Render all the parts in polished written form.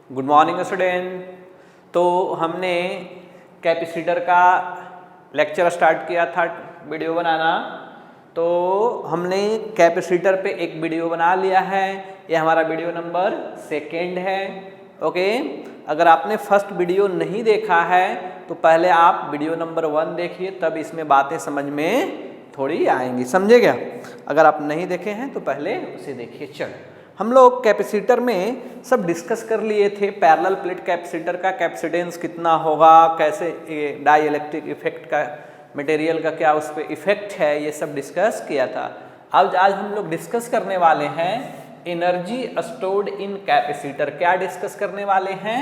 Good morning student. तो हमने capacitor का लेक्चर स्टार्ट किया था वीडियो बनाना। तो हमने कैपेसिटर पे एक वीडियो बना लिया है, ये हमारा वीडियो नंबर 2 है। ओके, अगर आपने फर्स्ट वीडियो नहीं देखा है तो पहले आप वीडियो नंबर 1 देखिए, तब इसमें बातें समझ में थोड़ी आएंगी, समझे क्या? अगर आप नहीं देखे हैं तो पहले उसे देखिए। चलो, हम लोग कैपेसिटर में सब डिस्कस कर लिए थे। पैरेलल प्लेट कैपेसिटर का कैपेसिटेंस कितना होगा, कैसे डाई इलेक्ट्रिक इफेक्ट का मटेरियल का क्या उस पर इफेक्ट है, ये सब डिस्कस किया था। आज हम लोग डिस्कस करने वाले हैं एनर्जी स्टोर्ड इन कैपेसिटर। क्या डिस्कस करने वाले हैं?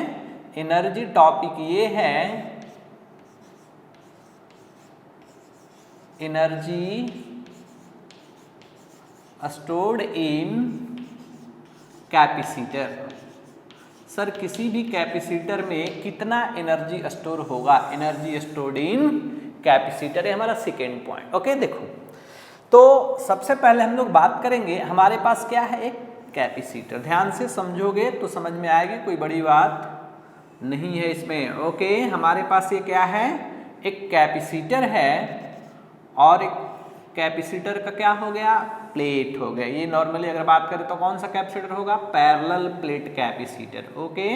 एनर्जी टॉपिक ये है energy stored in capacitor. Sir, किसी भी कैपेसिटर में कितना एनर्जी स्टोर होगा? एनर्जी स्टोर्ड इन कैपेसिटर, है हमारा सेकेंड पॉइंट। ओके, देखो, तो सबसे पहले हम लोग बात करेंगे, हमारे पास क्या है? एक कैपेसिटर। ध्यान से समझोगे तो समझ में आएगी, कोई बड़ी बात नहीं है इसमें। ओके, हमारे पास ये क्या है? एक कैपेसिटर है और एक कैपेसिटर का क्या हो गया? प्लेट हो गया। ये नॉर्मली अगर बात करें तो कौन सा कैपेसिटर होगा? Parallel plate capacitor. ओके,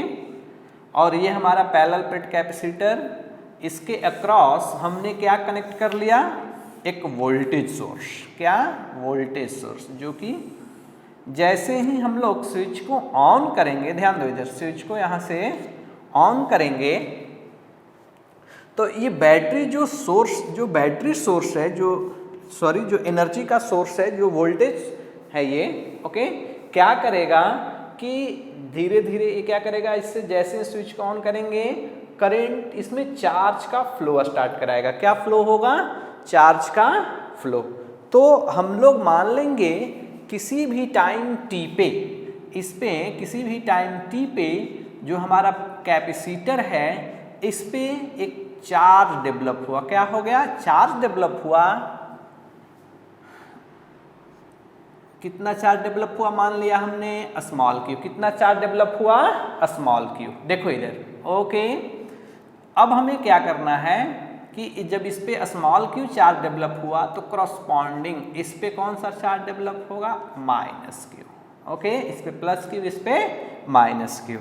और ये हमारा पैरेलल प्लेट कैपेसिटर, इसके अक्रॉस हमने क्या कनेक्ट कर लिया? एक वोल्टेज सोर्स। क्या? वोल्टेज सोर्स, जो कि जैसे ही हम लोग स्विच को ऑन करेंगे, ध्यान दो इधर, स्विच को यहाँ से ऑन करेंगे तो ये बैटरी जो बैटरी सोर्स है, जो एनर्जी का सोर्स है, जो वोल्टेज है ये, ओके, क्या करेगा कि धीरे धीरे ये क्या करेगा, इससे जैसे स्विच को ऑन करेंगे करंट इसमें चार्ज का फ्लो स्टार्ट कराएगा। क्या फ्लो होगा? चार्ज का फ्लो। तो हम लोग मान लेंगे किसी भी टाइम टी पे, इस पे किसी भी टाइम टी पे जो हमारा कैपेसिटर है, इस पे एक चार्ज डेवलप हुआ। क्या हो गया? चार्ज डेवलप हुआ। कितना चार्ज डेवलप हुआ? मान लिया हमने स्मॉल क्यू। कितना चार्ज डेवलप हुआ? Small Q. देखो इधर। ओके, अब हमें क्या करना है कि जब इस पे स्मॉल क्यू चार्ज डेवलप हुआ तो करस्पॉन्डिंग इस पे कौन सा चार्ज डेवलप होगा? Minus Q. ओके, इस पे प्लस क्यू, इस पे माइनस क्यू।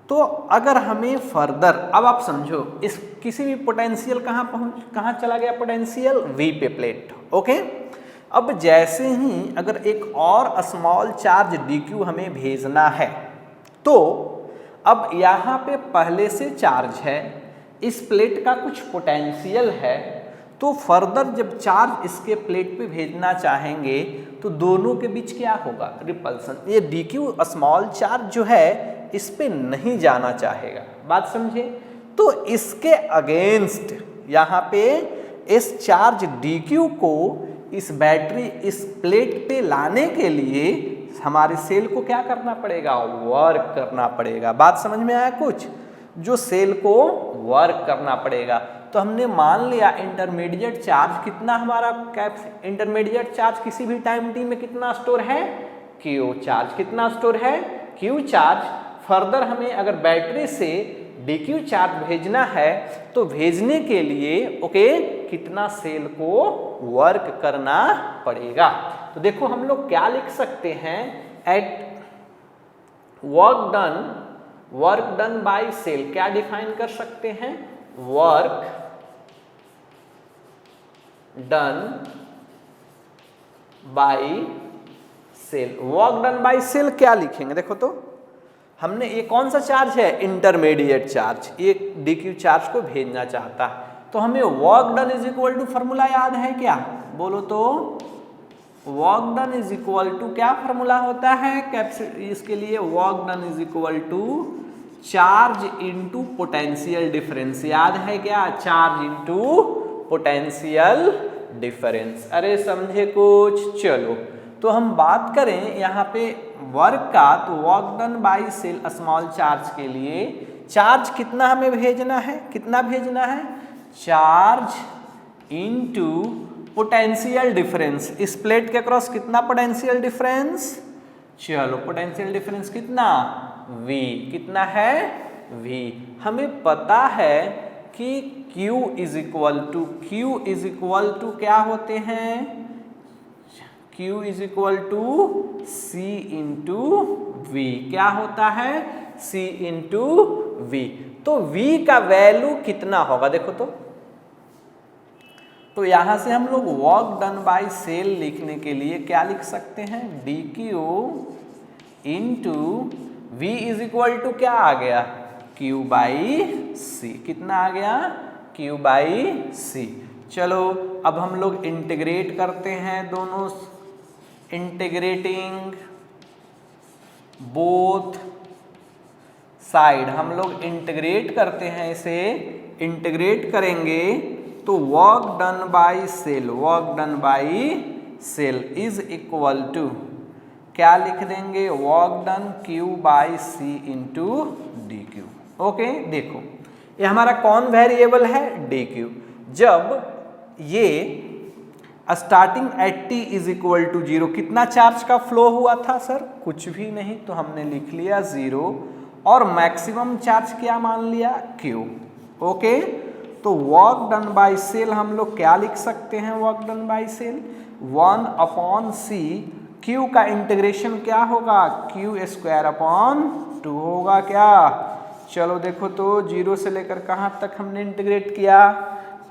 तो अगर हमें फर्दर, अब आप समझो, इस किसी भी पोटेंशियल कहाँ चला गया? पोटेंशियल वी पे प्लेट। ओके, अब जैसे ही अगर एक और स्मॉल चार्ज dq हमें भेजना है, तो अब यहाँ पे पहले से चार्ज है, इस प्लेट का कुछ पोटेंशियल है, तो फर्दर जब चार्ज इसके प्लेट पे भेजना चाहेंगे तो दोनों के बीच क्या होगा? रिपल्सन। ये dq स्मॉल चार्ज जो है इस पे नहीं जाना चाहेगा। बात समझे? तो इसके अगेंस्ट यहाँ पे इस चार्ज dq को इस बैटरी इस प्लेट पे लाने के लिए हमारे सेल को क्या करना पड़ेगा? वर्क करना पड़ेगा। बात समझ में आया कुछ? जो सेल को वर्क करना पड़ेगा। तो हमने मान लिया इंटरमीडिएट चार्ज कितना, हमारा इंटरमीडिएट चार्ज किसी भी टाइम टी में कितना स्टोर है? Q charge. कितना स्टोर है? Q charge. फर्दर हमें अगर बैटरी से dq चार्ज भेजना है तो भेजने के लिए ओके कितना सेल को वर्क करना पड़ेगा? तो देखो हम लोग क्या लिख सकते हैं? At work done by cell क्या डिफाइन कर सकते हैं? Work done by cell. Work done by cell क्या लिखेंगे? देखो तो हमने, ये कौन सा चार्ज है? Intermediate charge. ये dq चार्ज को भेजना चाहता है, तो हमें work done is equal to formula याद है क्या? बोलो तो। Work done is equal to क्या फॉर्मूला होता है इसके लिए? Work done is equal to charge into potential difference. याद है क्या? Charge into potential difference. अरे समझे कुछ? चलो, तो हम बात करें यहाँ पे वर्क का, तो work done by cell small charge के लिए चार्ज कितना हमें भेजना है? कितना भेजना है? Charge into potential difference. इस प्लेट के क्रॉस कितना पोटेंशियल डिफरेंस? चलो, पोटेंशियल डिफरेंस कितना? V। कितना है? V। हमें पता है कि Q इज इक्वल टू क्या होते हैं? Q is equal to C into V। क्या होता है? C into V। तो V का वैल्यू कितना होगा देखो तो यहां से हम लोग वर्क डन बाय सेल लिखने के लिए क्या लिख सकते हैं? DQ into V is equal to क्या आ गया? Q by C। कितना आ गया? Q by C। चलो अब हम लोग इंटीग्रेट करते हैं दोनों, इंटीग्रेटिंग बोथ साइड। हम लोग इंटीग्रेट करते हैं, इसे इंटीग्रेट करेंगे तो work done by cell is equal to क्या लिख देंगे? Work done Q by C into DQ। Okay, देखो ये हमारा कौन वेरिएबल है? DQ। जब ये starting at T is equal to 0, कितना चार्ज का फ्लो हुआ था सर? कुछ भी नहीं, तो हमने लिख लिया 0। और मैक्सिमम चार्ज क्या मान लिया? Q। ओके, तो वर्क डन बाय सेल हम लोग क्या लिख सकते हैं? Work done by cell 1/C। Q का इंटीग्रेशन क्या होगा? Q स्क्वायर अपॉन 2 होगा क्या? चलो देखो तो 0 से लेकर कहाँ तक हमने इंटीग्रेट किया?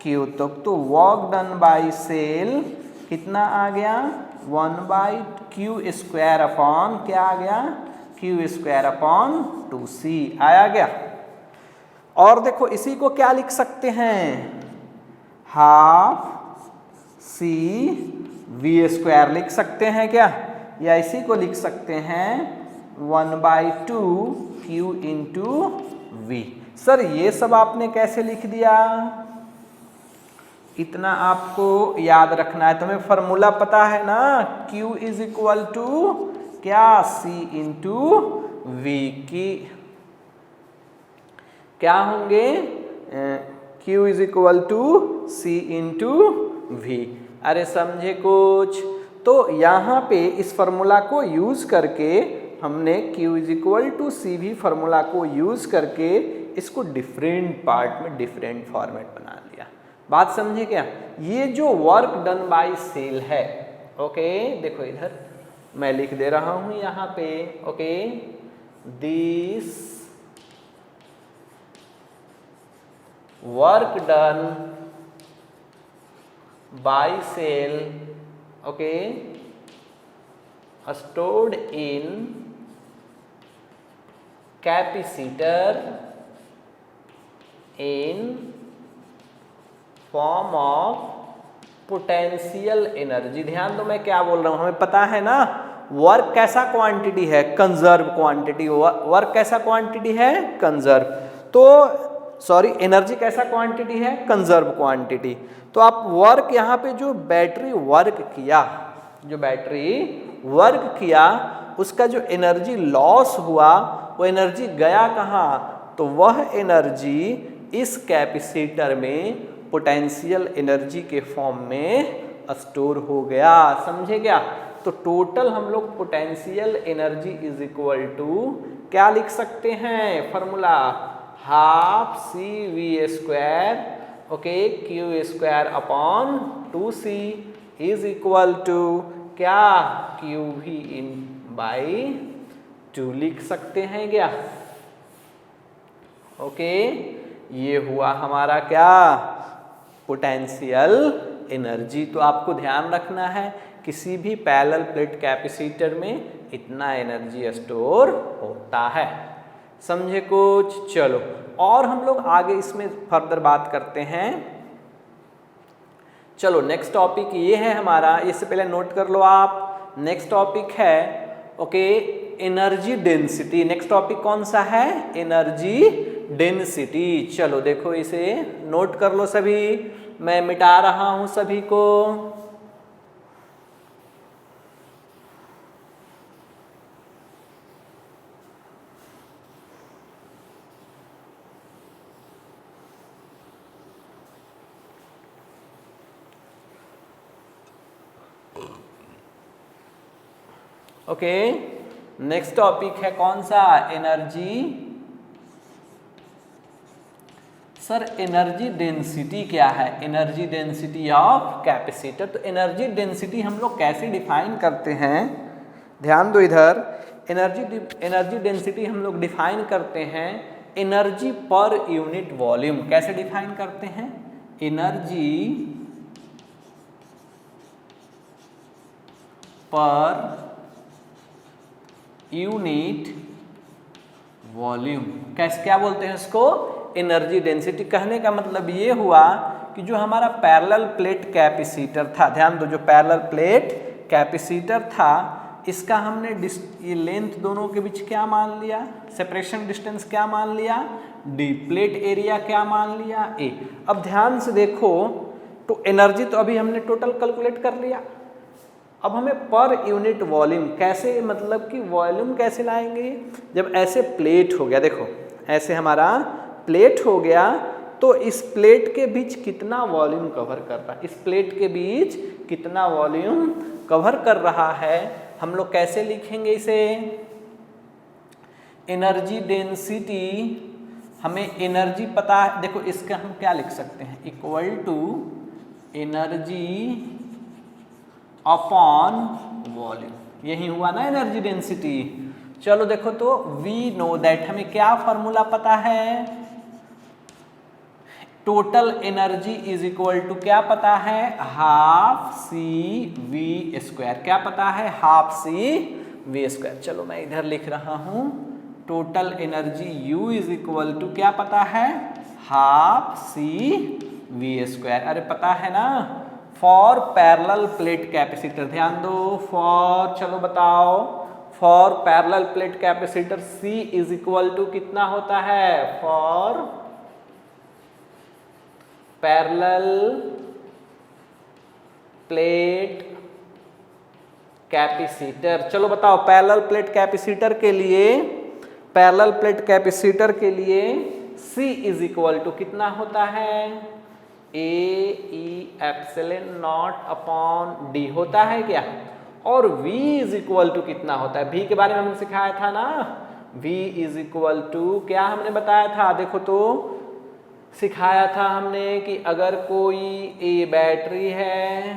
Q तक। तो वर्क डन बाय सेल कितना आ गया? 1/Q स्क्वायर अपॉन क्या आ गया? Q स्क्वायर अपॉन 2C आया गया। और देखो इसी को क्या लिख सकते हैं? हाफ C V स्क्वायर लिख सकते हैं क्या? या इसी को लिख सकते हैं 1/2 Q इंटू V। सर ये सब आपने कैसे लिख दिया? इतना आपको याद रखना है, तुम्हें फॉर्मूला पता है ना? Q इज इक्वल टू क्या? C इंटू V की क्या होंगे? Q is equal to C into V। अरे समझे कुछ? तो यहाँ पे इस फॉर्मूला को यूज करके हमने Q is equal to C भी फॉर्मूला को यूज करके इसको डिफरेंट पार्ट में डिफरेंट फॉर्मेट बना लिया। बात समझे क्या? ये जो वर्क डन बाय सेल है, ओके देखो इधर मैं लिख दे रहा हूं यहाँ पे, okay this work done by cell, okay stored in capacitor in form of potential energy. ध्यान दो मैं क्या बोल रहा हूं, हमें पता है ना वर्क कैसा क्वांटिटी है? Conserve quantity. वर्क कैसा क्वांटिटी है? कंजर्व। तो सॉरी, एनर्जी कैसा क्वांटिटी है? Conserve quantity. तो आप वर्क यहाँ पे जो बैटरी वर्क किया उसका जो एनर्जी लॉस हुआ वो एनर्जी गया कहाँ? तो वह एनर्जी इस कैपेसिटर में पोटेंशियल एनर्जी के फॉर्म में स्टोर हो गया। समझे क्या? तो टोटल हम लोग potential energy is equal to क्या लिख सकते हैं? Formula half CV square, okay Q square upon 2C is equal to क्या? QV इन बाई 2 लिख सकते हैं क्या? ओके, ये हुआ हमारा क्या? Potential energy. तो आपको ध्यान रखना है किसी भी पैरेलल प्लेट कैपेसिटर में इतना एनर्जी स्टोर होता है। समझे कुछ? चलो और हम लोग आगे इसमें फर्दर बात करते हैं। चलो नेक्स्ट टॉपिक ये है हमारा, इससे पहले नोट कर लो आप। नेक्स्ट टॉपिक है okay energy density. Next topic कौन सा है? Energy density. चलो देखो इसे नोट कर लो सभी, मैं मिटा रहा हूं सभी को। ओके नेक्स्ट टॉपिक है कौन सा, एनर्जी। सर एनर्जी डेंसिटी क्या है, एनर्जी डेंसिटी ऑफ कैपेसिटर। तो एनर्जी डेंसिटी हम लोग कैसे डिफाइन करते हैं, ध्यान दो इधर। एनर्जी डेंसिटी हम लोग डिफाइन करते हैं एनर्जी पर यूनिट वॉल्यूम। कैसे डिफाइन करते हैं, एनर्जी पर यूनिट वॉल्यूम। कैसे, क्या बोलते हैं इसको, एनर्जी डेंसिटी। कहने का मतलब ये हुआ कि जो हमारा पैरेलल प्लेट कैपेसिटर था, ध्यान दो, जो पैरेलल प्लेट कैपेसिटर था इसका हमने ये लेंथ दोनों के बीच क्या मान लिया, सेपरेशन डिस्टेंस क्या मान लिया, डी। प्लेट एरिया क्या मान लिया, ए। अब ध्यान से देखो, तो एनर्जी तो अभी हमने टोटल कैलकुलेट कर लिया। अब हमें पर यूनिट वॉल्यूम कैसे, मतलब कि वॉल्यूम कैसे लाएंगे, जब ऐसे प्लेट हो गया, देखो ऐसे हमारा प्लेट हो गया, तो इस प्लेट के बीच कितना वॉल्यूम कवर कर रहा है, इस प्लेट के बीच कितना वॉल्यूम कवर कर रहा है, हम लोग कैसे लिखेंगे इसे, एनर्जी डेंसिटी। हमें एनर्जी पता है, देखो इसका हम क्या लिख सकते हैं, equal to energy upon volume. यही हुआ ना एनर्जी डेंसिटी। चलो देखो, तो वी नो दैट, हमें क्या फॉर्मूला पता है, total energy is equal to क्या पता है, हाफ सी वी स्क्वायर। क्या पता है, हाफ सी वी स्क्वायर। चलो मैं इधर लिख रहा हूं, total energy U is equal to क्या पता है, हाफ सी वी स्क्वायर। अरे पता है ना, फॉर पैरेलल प्लेट कैपेसिटर, ध्यान दो, फॉर, चलो बताओ, for parallel plate capacitor C is equal to कितना होता है, फॉर पैरेलल प्लेट कैपेसिटर। चलो बताओ, पैरेलल प्लेट कैपेसिटर के लिए, पैरेलल प्लेट कैपेसिटर के लिए C इज इक्वल टू कितना होता है, A epsilon not upon D होता है क्या, और V इज इक्वल टू कितना होता है, V के बारे में हमने सिखाया था ना, V इज इक्वल टू क्या हमने बताया था, देखो तो सिखाया था हमने कि अगर कोई ए बैटरी है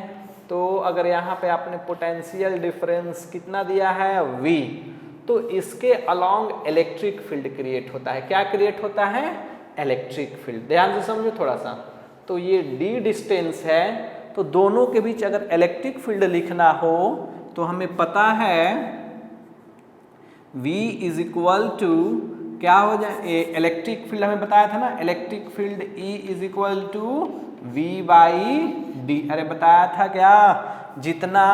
तो अगर यहाँ पे आपने पोटेंशियल डिफरेंस कितना दिया है, V, तो इसके अलोंग इलेक्ट्रिक फील्ड क्रिएट होता है। क्या क्रिएट होता है, इलेक्ट्रिक फील्ड। ध्यान से समझो थोड़ा सा, तो ये D डिस्टेंस है, तो दोनों के बीच अगर इलेक्ट्रिक फील्ड लिखना हो तो हमें पता है V इज इक्वल टू क्या हो जाए, इलेक्ट्रिक फील्ड हमें बताया था ना, electric field E is equal to V by D. अरे बताया था क्या, जितना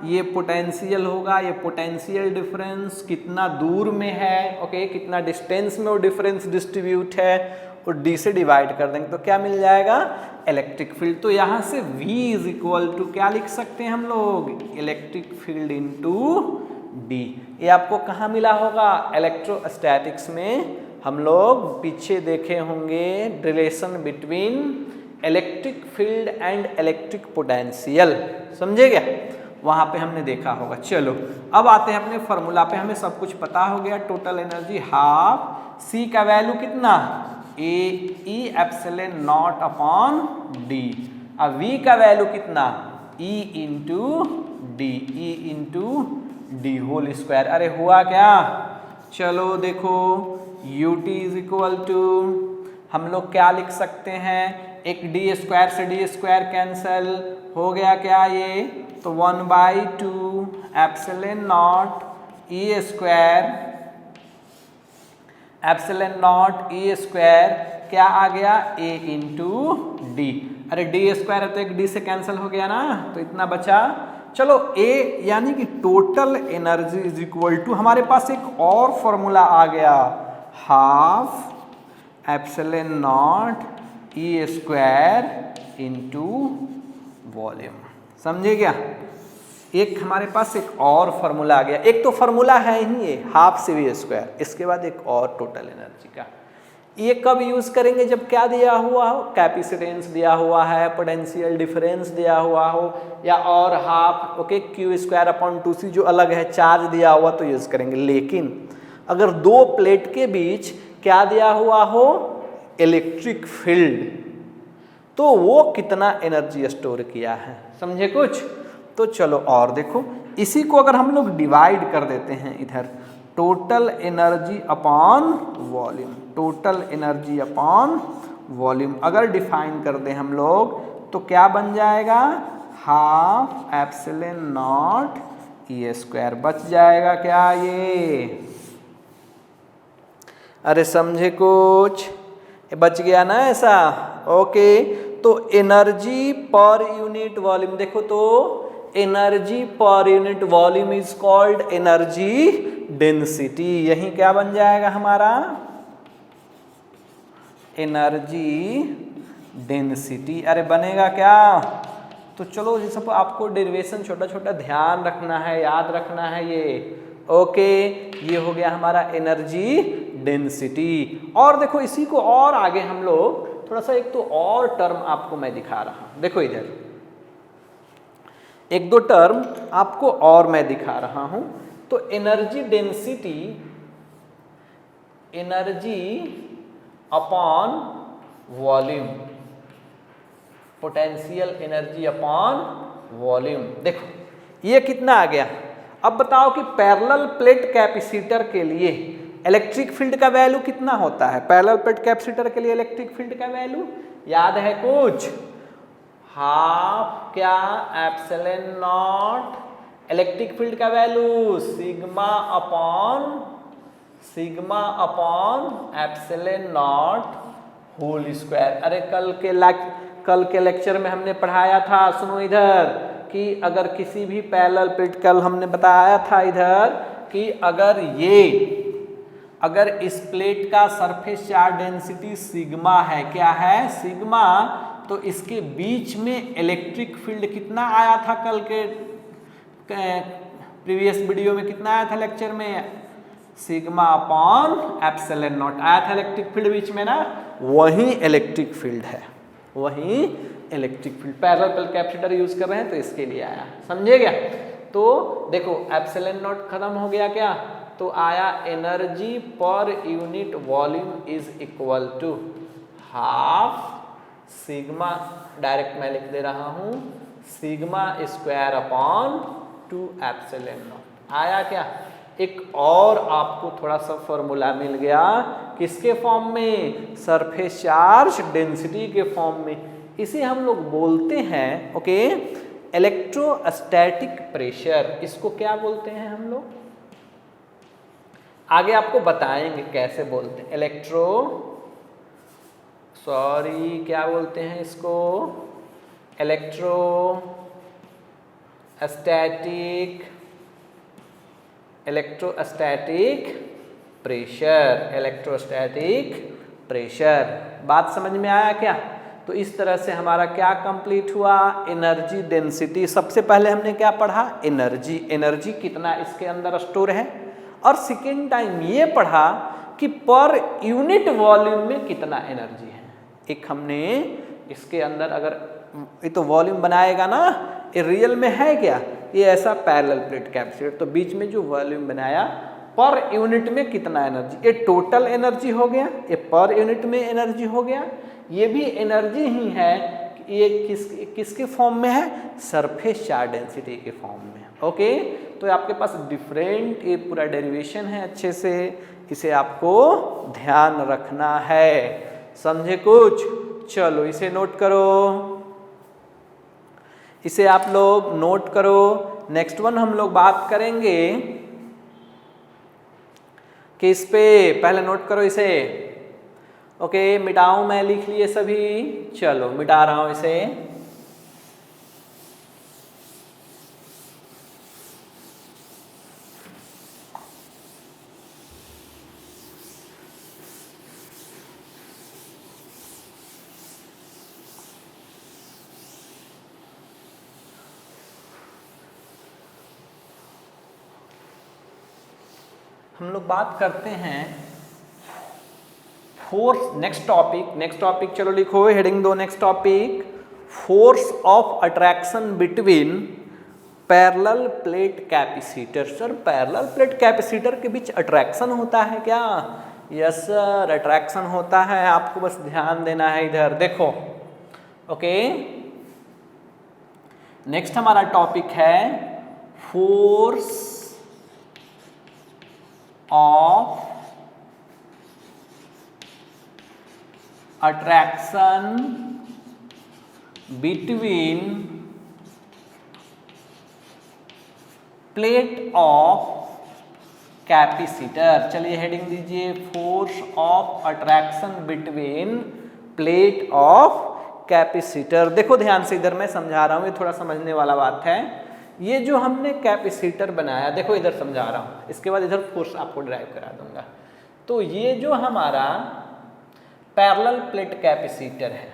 ये पोटेंशियल होगा, ये पोटेंशियल डिफरेंस कितना दूर में है, ओके, कितना डिस्टेंस में वो डिफरेंस डिस्ट्रीब्यूट है, और D से डिवाइड कर देंगे तो क्या मिल जाएगा, इलेक्ट्रिक फील्ड। तो यहाँ से V इज इक्वल टू क्या लिख सकते हैं हम लोग, इलेक्ट्रिक फील्ड इनटू D। ये आपको कहाँ मिला होगा, इलेक्ट्रोस्टैटिक्स में हम लोग पीछे देखे होंगे, relation between electric field and electric potential, समझे क्या, वहाँ पे हमने देखा होगा। चलो अब आते हैं अपने फॉर्मूला पे, हमें सब कुछ पता हो गया, टोटल एनर्जी हाफ, C का वैल्यू कितना, E epsilon not upon D, अब V का वैल्यू कितना, E into D, E into D whole square. अरे हुआ क्या, चलो देखो ut इज इक्वल टू, हम लोग क्या लिख सकते हैं, एक डी स्क्वायर से डी स्क्वायर कैंसल हो गया क्या ये, तो 1/2 epsilon nought E square, epsilon nought E square क्या आ गया, A इंटू डी। अरे डी स्क्वायर है तो एक डी से कैंसिल हो गया ना, तो इतना बचा। चलो A यानी कि total energy is equal to, हमारे पास एक और फॉर्मूला आ गया, half epsilon nought E square into volume, समझे क्या, एक हमारे पास एक और फॉर्मूला आ गया। एक तो फॉर्मूला है ही ये हाफ सी वी स्क्वायर, इसके बाद एक और टोटल एनर्जी का, ये कब यूज करेंगे? जब क्या दिया हुआ हो, कैपेसिटेंस दिया हुआ है, पोटेंशियल डिफरेंस दिया हुआ हो, या और हाफ ओके Q²/2C जो अलग है चार्ज दिया हुआ तो यूज करेंगे। लेकिन अगर दो प्लेट के बीच क्या दिया हुआ हो, इलेक्ट्रिक फील्ड, तो वो कितना एनर्जी स्टोर किया है, समझे कुछ? तो चलो और देखो, इसी को अगर हम लोग डिवाइड कर देते हैं इधर, total energy upon volume, total energy upon volume अगर डिफाइन कर दें हम लोग तो क्या बन जाएगा? Half epsilon not E²। बच जाएगा क्या ये? अरे समझे कुछ? बच गया ना ऐसा? ओके, तो एनर्जी पर यूनिट वॉल्यूम देखो, तो energy per unit volume is called energy density. यही क्या बन जाएगा हमारा? Energy density. अरे बनेगा क्या? तो चलो ये सब आपको डेरिवेशन छोटा छोटा ध्यान रखना है, याद रखना है ये। ओके, ये हो गया हमारा एनर्जी डेंसिटी। और देखो इसी को और आगे हम लोग थोड़ा सा, एक तो और टर्म आपको मैं दिखा रहा हूं, देखो इधर एक दो टर्म आपको और मैं दिखा रहा हूं। तो energy density, energy upon volume, potential energy upon volume. देखो ये कितना आ गया? अब बताओ कि पैरेलल प्लेट कैपेसिटर के लिए इलेक्ट्रिक फील्ड का वैल्यू कितना होता है? पैरेलल प्लेट कैपेसिटर के लिए इलेक्ट्रिक फील्ड का वैल्यू याद है कुछ? हाफ क्या एप्सिलॉन नॉट इलेक्ट्रिक फील्ड का value sigma upon epsilon nought whole square. अरे कल के लेक्चर में हमने पढ़ाया था, सुनो इधर, कि अगर किसी भी पैरेलल प्लेट, कल हमने बताया था इधर कि अगर इस प्लेट का सरफेस चार्ज डेंसिटी सिग्मा है, क्या है? सिग्मा, तो इसके बीच में इलेक्ट्रिक फील्ड कितना आया था? कल के प्रीवियस वीडियो में कितना आया था लेक्चर में? सिग्मा अपॉन एप्सिलॉन नॉट आया था इलेक्ट्रिक फील्ड बीच में ना, वही इलेक्ट्रिक फील्ड है, वही electric field. Parallel plate capacitor use कर रहे हैं तो इसके लिए आया, समझे क्या? तो देखो एप्सिलॉन नॉट खत्म हो गया क्या? तो आया energy per unit volume is equal to half sigma, direct मैं लिख दे रहा हूं, sigma square upon 2 epsilon nought. आया क्या? एक और आपको थोड़ा सा फॉर्मूला मिल गया, किसके फॉर्म में? सरफेस चार्ज डेंसिटी के फॉर्म में। इसे हम लोग बोलते हैं ओके इलेक्ट्रोस्टैटिक प्रेशर। इसको क्या बोलते हैं हम लोग? आगे आपको बताएंगे कैसे बोलते हैं। क्या बोलते हैं इसको? Electrostatic pressure. बात समझ में आया क्या? तो इस तरह से हमारा क्या कंप्लीट हुआ? Energy density. सबसे पहले हमने क्या पढ़ा? एनर्जी कितना इसके अंदर स्टोर है, और सेकेंड टाइम ये पढ़ा कि पर यूनिट वॉल्यूम में कितना एनर्जी है। एक हमने इसके अंदर, अगर ये तो वॉल्यूम बनाएगा ना, ये रियल में है क्या? ये ऐसा पैरेलल प्लेट कैपेसिटर, तो बीच में जो वॉल्यूम बनाया पर यूनिट में कितना एनर्जी, ये टोटल एनर्जी हो गया, ये पर यूनिट में एनर्जी हो गया। ये भी एनर्जी ही है, ये किसके फॉर्म में है? सरफेस चार्ज डेंसिटी के फॉर्म में। ओके, तो आपके पास डिफरेंट ये पूरा डेरिवेशन है, अच्छे से इसे आपको ध्यान रखना है, समझे कुछ? चलो इसे नोट करो, इसे आप लोग नोट करो। नेक्स्ट वन हम लोग बात करेंगे कि इस पे, पहले नोट करो इसे। ओके, मिटाऊं मैं, लिख लिए सभी? चलो मिटा रहा हूं इसे। हम लोग बात करते हैं फोर्स, नेक्स्ट टॉपिक चलो लिखो, हेडिंग दो next topic, force of attraction between parallel plate capacitor. Sir parallel plate capacitor के बीच अट्रैक्शन होता है क्या? यस सर, अट्रैक्शन होता है, आपको बस ध्यान देना है इधर देखो। ओके, नेक्स्ट हमारा टॉपिक है force of attraction between plate of capacitor. चलिए हेडिंग दीजिए, force of attraction between plate of capacitor. देखो ध्यान से, इधर मैं समझा रहा हूँ, ये थोड़ा समझने वाला बात है। ये जो हमने कैपेसिटर बनाया, देखो इधर समझा रहा हूँ, इसके बाद इधर फोर्स आपको ड्राइव करा दूंगा। तो ये जो हमारा पैरेलल प्लेट कैपेसिटर है,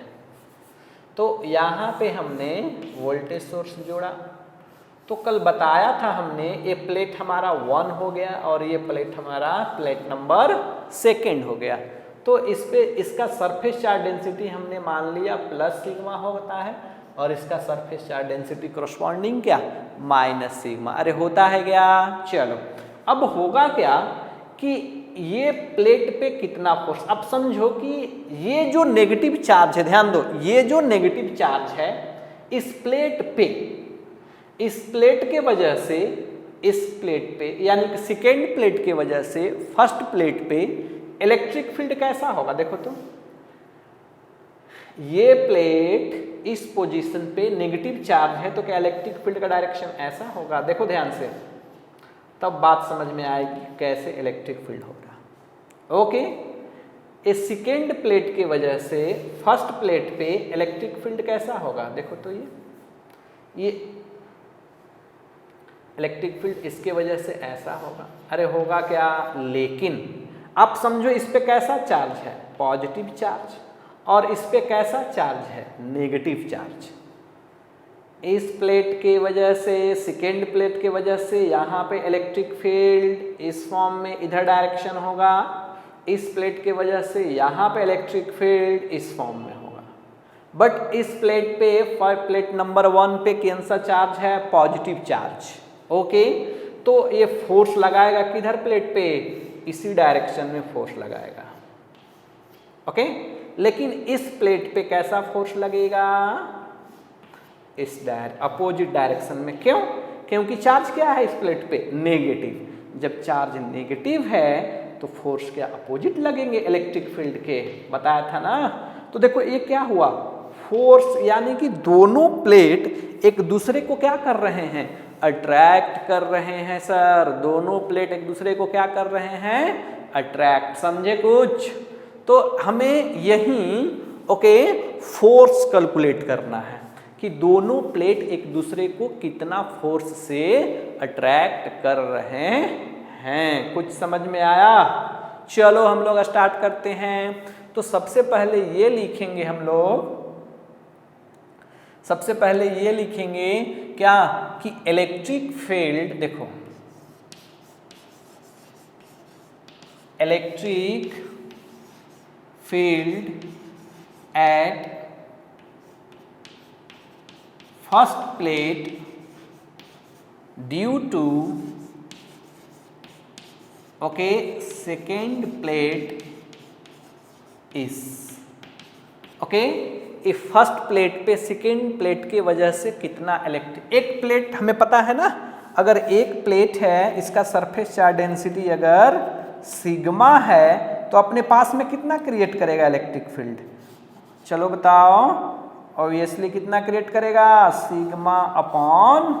तो यहाँ पे हमने वोल्टेज सोर्स जोड़ा। तो कल बताया था हमने, ये प्लेट हमारा 1 हो गया और ये प्लेट हमारा प्लेट नंबर 2 हो गया। तो इस पे इसका सरफेस चार्ज डेंसिटी हमने मान लिया प्लस सिग्मा होता है और इसका सरफेस चार्ज डेंसिटी करस्पॉन्डिंग क्या, माइनस सिग्मा। अरे होता है क्या? चलो अब होगा क्या कि ये प्लेट पे कितना फोर्स, अब समझो कि ये जो नेगेटिव चार्ज है, ध्यान दो, ये जो नेगेटिव चार्ज है इस प्लेट पे, इस प्लेट के वजह से, इस प्लेट पे यानी कि सेकेंड प्लेट के वजह से फर्स्ट प्लेट पे इलेक्ट्रिक फील्ड कैसा होगा? देखो तो ये प्लेट इस पोजीशन पे नेगेटिव चार्ज है, तो क्या इलेक्ट्रिक फील्ड का डायरेक्शन ऐसा होगा? देखो ध्यान से, तब बात समझ में आएगी कैसे इलेक्ट्रिक फील्ड होगा। ओके, इस सेकेंड प्लेट के वजह से फर्स्ट प्लेट पे इलेक्ट्रिक फील्ड कैसा होगा? देखो तो ये इलेक्ट्रिक फील्ड इसके वजह से ऐसा होगा। अरे होगा क्या? लेकिन अब समझो इस पे कैसा चार्ज है? पॉजिटिव चार्ज, और इस पे कैसा चार्ज है? Negative charge. इस प्लेट के वजह से, सेकेंड प्लेट के वजह से यहाँ पे इलेक्ट्रिक फील्ड इस फॉर्म में इधर डायरेक्शन होगा, इस प्लेट के वजह से यहाँ पे इलेक्ट्रिक फील्ड इस फॉर्म में होगा। बट इस प्लेट पे, प्लेट नंबर 1 पे कैसा चार्ज है? Positive charge. ओके, तो ये फोर्स लगाएगा किधर प्लेट पे? इसी डायरेक्शन में फोर्स लगाएगा। ओके, लेकिन इस प्लेट पे कैसा फोर्स लगेगा? इस अपोजिट डायरेक्शन में। क्यों? क्योंकि चार्ज क्या है इस प्लेट पे? नेगेटिव। जब चार्ज नेगेटिव है तो फोर्स क्या अपोजिट लगेंगे इलेक्ट्रिक फील्ड के, बताया था ना। तो देखो ये क्या हुआ, फोर्स यानी कि दोनों प्लेट एक दूसरे को क्या कर रहे हैं? अट्रैक्ट कर रहे हैं सर। दोनों प्लेट एक दूसरे को क्या कर रहे हैं? अट्रैक्ट। समझे कुछ? तो हमें यही ओके फोर्स कैलकुलेट करना है कि दोनों प्लेट एक दूसरे को कितना फोर्स से अट्रैक्ट कर रहे हैं। कुछ समझ में आया? चलो हम लोग स्टार्ट करते हैं। तो सबसे पहले ये लिखेंगे हम लोग, सबसे पहले ये लिखेंगे क्या कि इलेक्ट्रिक फील्ड, देखो electric field at first plate due to okay second plate is okay. इस फर्स्ट प्लेट पे सेकेंड प्लेट के वजह से कितना इलेक्ट्रिक, एक प्लेट हमें पता है ना, अगर एक प्लेट है इसका सरफेस चार्ज डेंसिटी अगर सिग्मा है तो अपने पास में कितना क्रिएट करेगा इलेक्ट्रिक फील्ड? चलो बताओ, ऑब्वियसली कितना क्रिएट करेगा? Sigma upon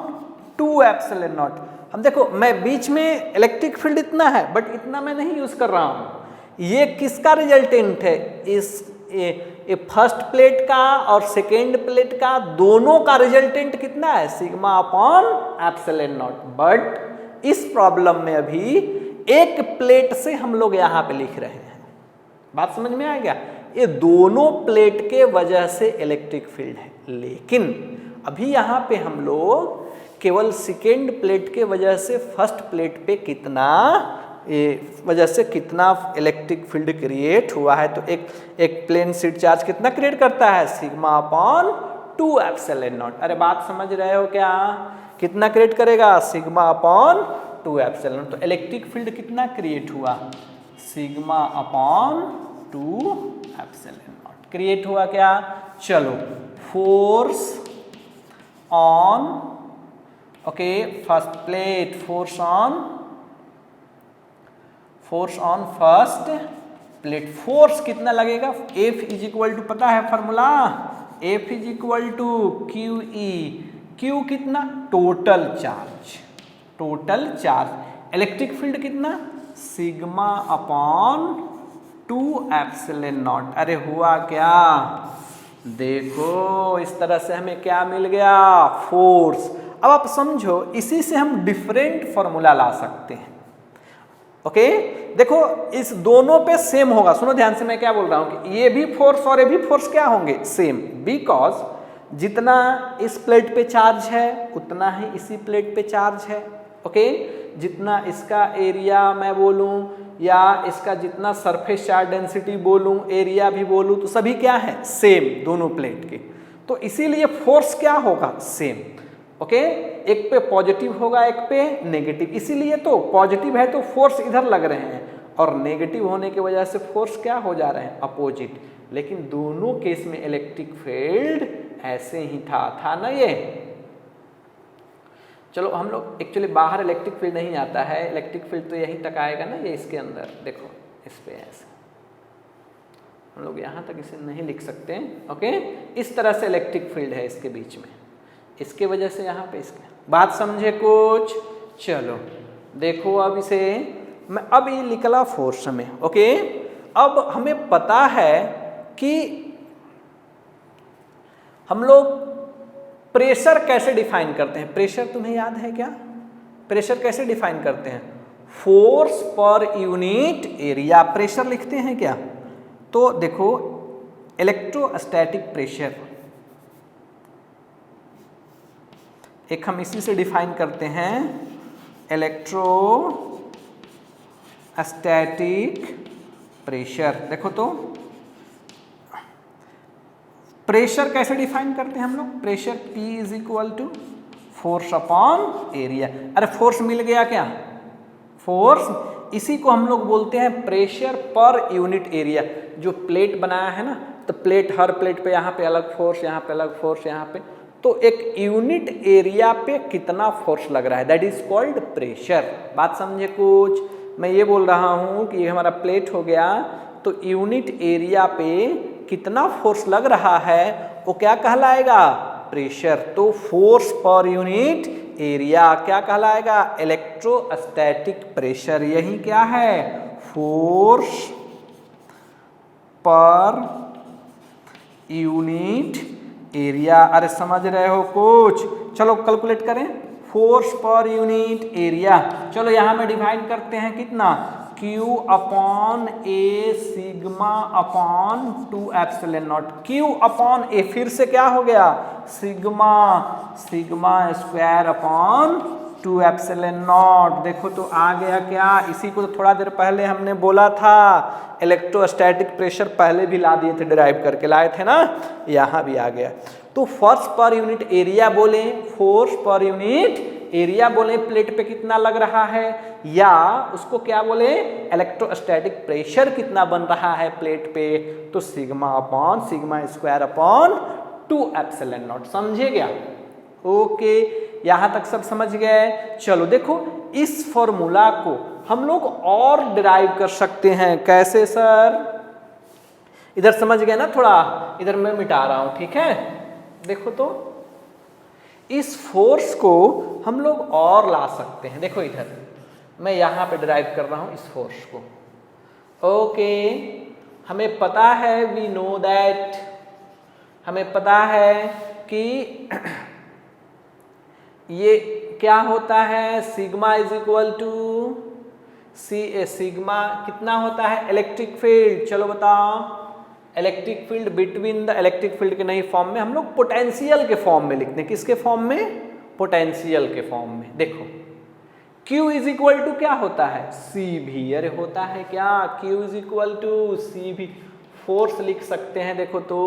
2 epsilon not. हम देखो मैं बीच में इलेक्ट्रिक फील्ड इतना है बट इतना मैं नहीं यूज कर रहा हूं। ये किसका रिजल्टेंट है? इस ये फर्स्ट प्लेट का और सेकेंड प्लेट का दोनों का रिजल्टेंट कितना है? Sigma upon epsilon not. But इस प्रॉब्लम में अभी एक प्लेट से हम लोग यहाँ पे लिख रहे हैं। बात समझ में आ गया? ये दोनों प्लेट के वजह से इलेक्ट्रिक फील्ड है, लेकिन अभी यहाँ पे हम लोग केवल सेकेंड प्लेट के वजह से फर्स्ट प्लेट पे कितना ये वजह से कितना इलेक्ट्रिक फील्ड क्रिएट हुआ है। तो एक प्लेन शीट चार्ज कितना क्रिएट करता है, सिग्मा अपॉन 2 एप्सिलॉन नॉट। अरे बात समझ रहे हो क्या, कितना क्रिएट करेगा, सिग्मा अपॉन 2 एप्सिलॉन। तो इलेक्ट्रिक फील्ड कितना क्रिएट हुआ, sigma upon 2 epsilon not create हुआ क्या। चलो force on okay first plate, force on first plate, force कितना लगेगा, F इज इक्वल टू पता है formula, F is equal to QE, Q कितना, टोटल चार्ज, इलेक्ट्रिक फील्ड कितना, सिग्मा अपॉन 2 एप्सिलॉन नॉट। अरे हुआ क्या, देखो इस तरह से हमें क्या मिल गया, फोर्स। अब आप समझो इसी से हम डिफरेंट फॉर्मूला ला सकते हैं। ओके देखो इस दोनों पे सेम होगा, सुनो ध्यान से मैं क्या बोल रहा हूं कि ये भी फोर्स और ये भी फोर्स क्या होंगे, सेम, बिकॉज जितना इस प्लेट पे चार्ज है उतना ही इसी प्लेट पे चार्ज है। ओके जितना इसका एरिया मैं बोलूं या इसका जितना सरफेस चार्ज डेंसिटी बोलूं, एरिया भी बोलूं, तो सभी क्या है, सेम दोनों प्लेट के। तो इसीलिए फोर्स क्या होगा, सेम। ओके एक पे पॉजिटिव होगा एक पे नेगेटिव, इसीलिए तो पॉजिटिव है तो फोर्स इधर लग रहे हैं और नेगेटिव होने की वजह से फोर्स क्या हो जा रहे हैं, अपोजिट। लेकिन दोनों केस में इलेक्ट्रिक फील्ड ऐसे ही था ना ये। चलो हम लोग एक्चुअली बाहर इलेक्ट्रिक फील्ड नहीं आता है, इलेक्ट्रिक फील्ड तो यहीं तक आएगा ना, ये इसके अंदर देखो इस पे ऐसे हम लोग यहाँ तक इसे नहीं लिख सकते। ओके इस तरह से इलेक्ट्रिक फील्ड है इसके बीच में, इसके वजह से यहाँ पे इसके, बात समझे कुछ। चलो देखो अब इसे मैं, अब ये निकला फोर्स में। ओके अब हमें पता है कि हम लोग प्रेशर कैसे डिफाइन करते हैं, प्रेशर तुम्हें याद है क्या, प्रेशर कैसे डिफाइन करते हैं, force per unit area, pressure लिखते हैं क्या। तो देखो इलेक्ट्रोस्टैटिक प्रेशर एक हम इसी से डिफाइन करते हैं, इलेक्ट्रोस्टैटिक प्रेशर। देखो तो प्रेशर कैसे डिफाइन करते हैं हम लोग, pressure P is equal to force upon area. अरे फोर्स मिल गया क्या, फोर्स, इसी को हम लोग बोलते हैं प्रेशर पर यूनिट एरिया। जो प्लेट बनाया है ना, तो प्लेट, हर प्लेट पे यहाँ पे अलग फोर्स, यहाँ पे अलग फोर्स, यहाँ पे, तो एक यूनिट एरिया पे कितना फोर्स लग रहा है, दैट इज कॉल्ड प्रेशर। बात समझे कुछ, मैं ये बोल रहा हूँ कि ये हमारा प्लेट हो गया, तो यूनिट एरिया पे कितना फोर्स लग रहा है वो क्या कहलाएगा, प्रेशर। तो फोर्स पर यूनिट एरिया क्या कहलाएगा, इलेक्ट्रोस्टैटिक प्रेशर। यही क्या है, फोर्स पर यूनिट एरिया। अरे समझ रहे हो कुछ, चलो कैलकुलेट करें, फोर्स पर यूनिट एरिया। चलो यहाँ में डिवाइड करते हैं कितना, Q upon A sigma upon 2 epsilon naught, Q upon A फिर से क्या हो गया, sigma square upon 2 epsilon naught. देखो तो आ गया क्या, इसी को तो थोड़ा देर पहले हमने बोला था, इलेक्ट्रोस्टैटिक प्रेशर पहले भी ला दिए थे, डिराइव करके लाए थे ना, यहाँ भी आ गया। तो फोर्स पर यूनिट एरिया बोले, फोर्स पर यूनिट एरिया बोले, प्लेट पे कितना लग रहा है, या उसको क्या बोले, इलेक्ट्रोस्टैटिक प्रेशर कितना बन रहा है प्लेट पे, तो sigma square upon 2 epsilon not. समझे क्या, ओके यहां तक सब समझ गए। चलो देखो इस फॉर्मूला को हम लोग और डिराइव कर सकते हैं, कैसे सर, इधर समझ गए ना थोड़ा, इधर मैं मिटा रहा हूं, ठीक है। देखो तो इस फोर्स को हम लोग और ला सकते हैं, देखो इधर मैं यहां पे डिराइव कर रहा हूं इस फोर्स को। ओके हमें पता है, वी नो दैट, हमें पता है कि ये क्या होता है, sigma is equal to sigma कितना होता है, इलेक्ट्रिक फील्ड। चलो बताओ, electric field between the, electric field के नहीं फॉर्म में, हम लोग पोटेंशियल के फॉर्म में लिखते हैं, किसके फॉर्म में, पोटेंशियल के फॉर्म में। देखो Q इज इक्वल टू क्या होता है, CV। अरे होता है क्या, Q is equal to CV। Force लिख सकते हैं। देखो तो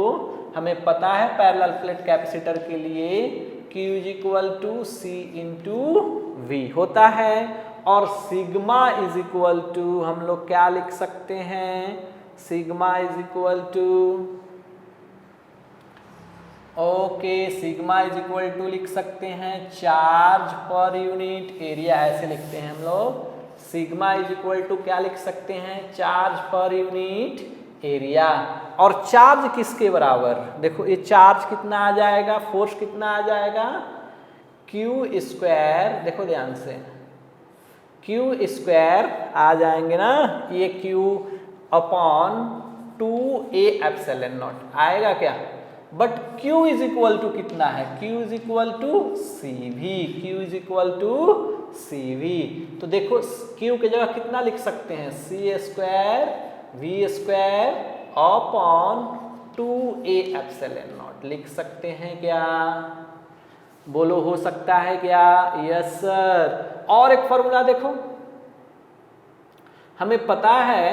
हमें पता है पैरेलल प्लेट कैपेसिटर के लिए Q is equal to C into V होता है। और सिग्मा इज इक्वल टू हम लोग क्या लिख सकते हैं, sigma is equal to, okay, sigma is equal to लिख सकते हैं चार्ज पर यूनिट एरिया, ऐसे लिखते हैं हम लोग। सिग्मा इज इक्वल टू क्या लिख सकते हैं, चार्ज पर यूनिट एरिया। और चार्ज किसके बराबर, देखो ये चार्ज कितना आ जाएगा, फोर्स कितना आ जाएगा, क्यू स्क्वायर, देखो ध्यान से, क्यू स्क्वायर आ जाएंगे ना, ये Q upon 2a epsilon not आएगा क्या। But Q is equal to कितना है, Q is equal to CV, Q is equal to CV। तो देखो Q की जगह कितना लिख सकते हैं, C square V square upon 2a epsilon not लिख सकते हैं क्या, बोलो हो सकता है क्या, यस सर। और एक फॉर्मूला देखो, हमें पता है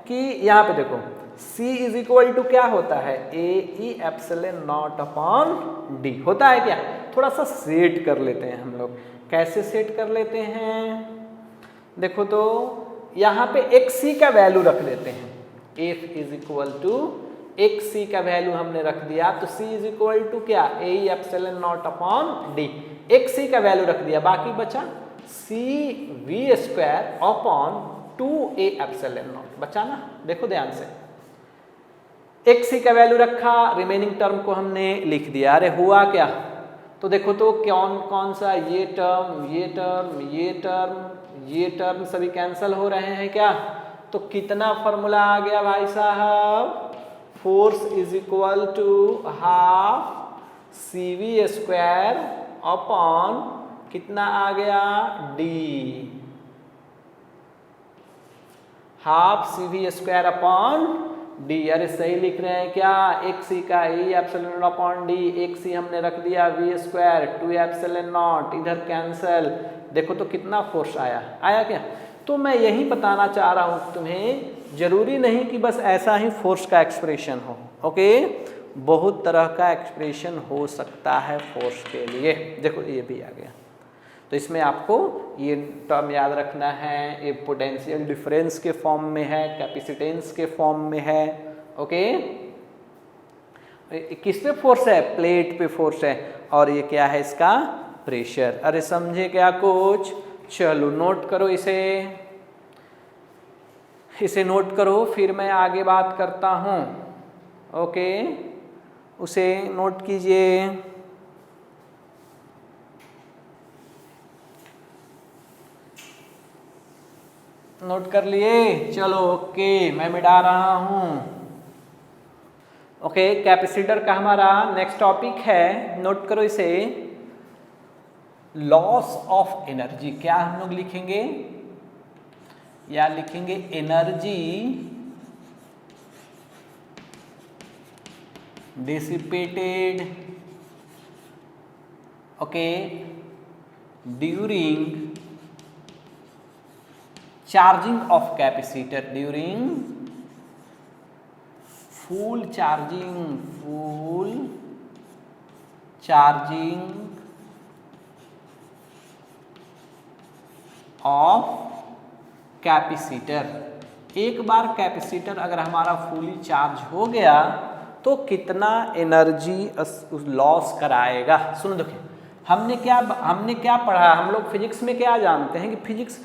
कि यहाँ पे देखो C इज इक्वल टू क्या होता है, AE epsilon not upon D होता है क्या। थोड़ा सा सेट कर लेते हैं हम लोग, कैसे सेट कर लेते हैं, देखो तो यहाँ पे XC का वैल्यू रख देते हैं, F is equal to XC का वैल्यू हमने रख दिया, तो C इज इक्वल टू क्या, AE epsilon not upon D, XC का वैल्यू रख दिया, बाकी बचा CV square upon 2a epsilon not बचा ना। देखो ध्यान से, XC का वैल्यू रखा, रिमेनिंग टर्म को हमने लिख दिया। अरे हुआ क्या, तो देखो तो कौन कौन सा, ये टर्म ये टर्म ये टर्म ये टर्म सभी कैंसिल हो रहे हैं क्या। तो कितना फॉर्मूला आ गया भाई साहब, force is equal to half CV square upon कितना आ गया, D, half CV square upon D। अरे सही लिख रहे हैं क्या, XC का E epsilon not upon D, XC हमने रख दिया V स्क्वायर 2 एप्सिलॉन नॉट, इधर कैंसल, देखो तो कितना फोर्स आया, आया क्या। तो मैं यही बताना चाह रहा हूँ तुम्हें, जरूरी नहीं कि बस ऐसा ही फोर्स का एक्सप्रेशन हो, ओके, बहुत तरह का एक्सप्रेशन हो सकता है फोर्स के लिए। देखो ये भी आ गया, तो इसमें आपको ये टर्म याद रखना है, ये पोटेंशियल डिफरेंस के फॉर्म में है, कैपेसिटेंस के फॉर्म में है, ओके। किस पे फोर्स है, प्लेट पे फोर्स है, और ये क्या है इसका प्रेशर। अरे समझे क्या कुछ, चलो नोट करो इसे नोट करो, फिर मैं आगे बात करता हूँ, ओके, उसे नोट कीजिए। नोट कर लिए, चलो ओके, मैं मिटा रहा हूँ। ओके, कैपेसिटर का हमारा नेक्स्ट टॉपिक है, नोट करो इसे, लॉस ऑफ एनर्जी। क्या हम लोग लिखेंगे, या लिखेंगे energy dissipated, okay, during charging of capacitor, during full charging of capacitor. एक बार कैपेसिटर अगर हमारा फुली चार्ज हो गया तो कितना एनर्जी लॉस कराएगा। सुनो देखिए, हमने क्या पढ़ा, हम लोग फिजिक्स में क्या जानते हैं कि फिजिक्स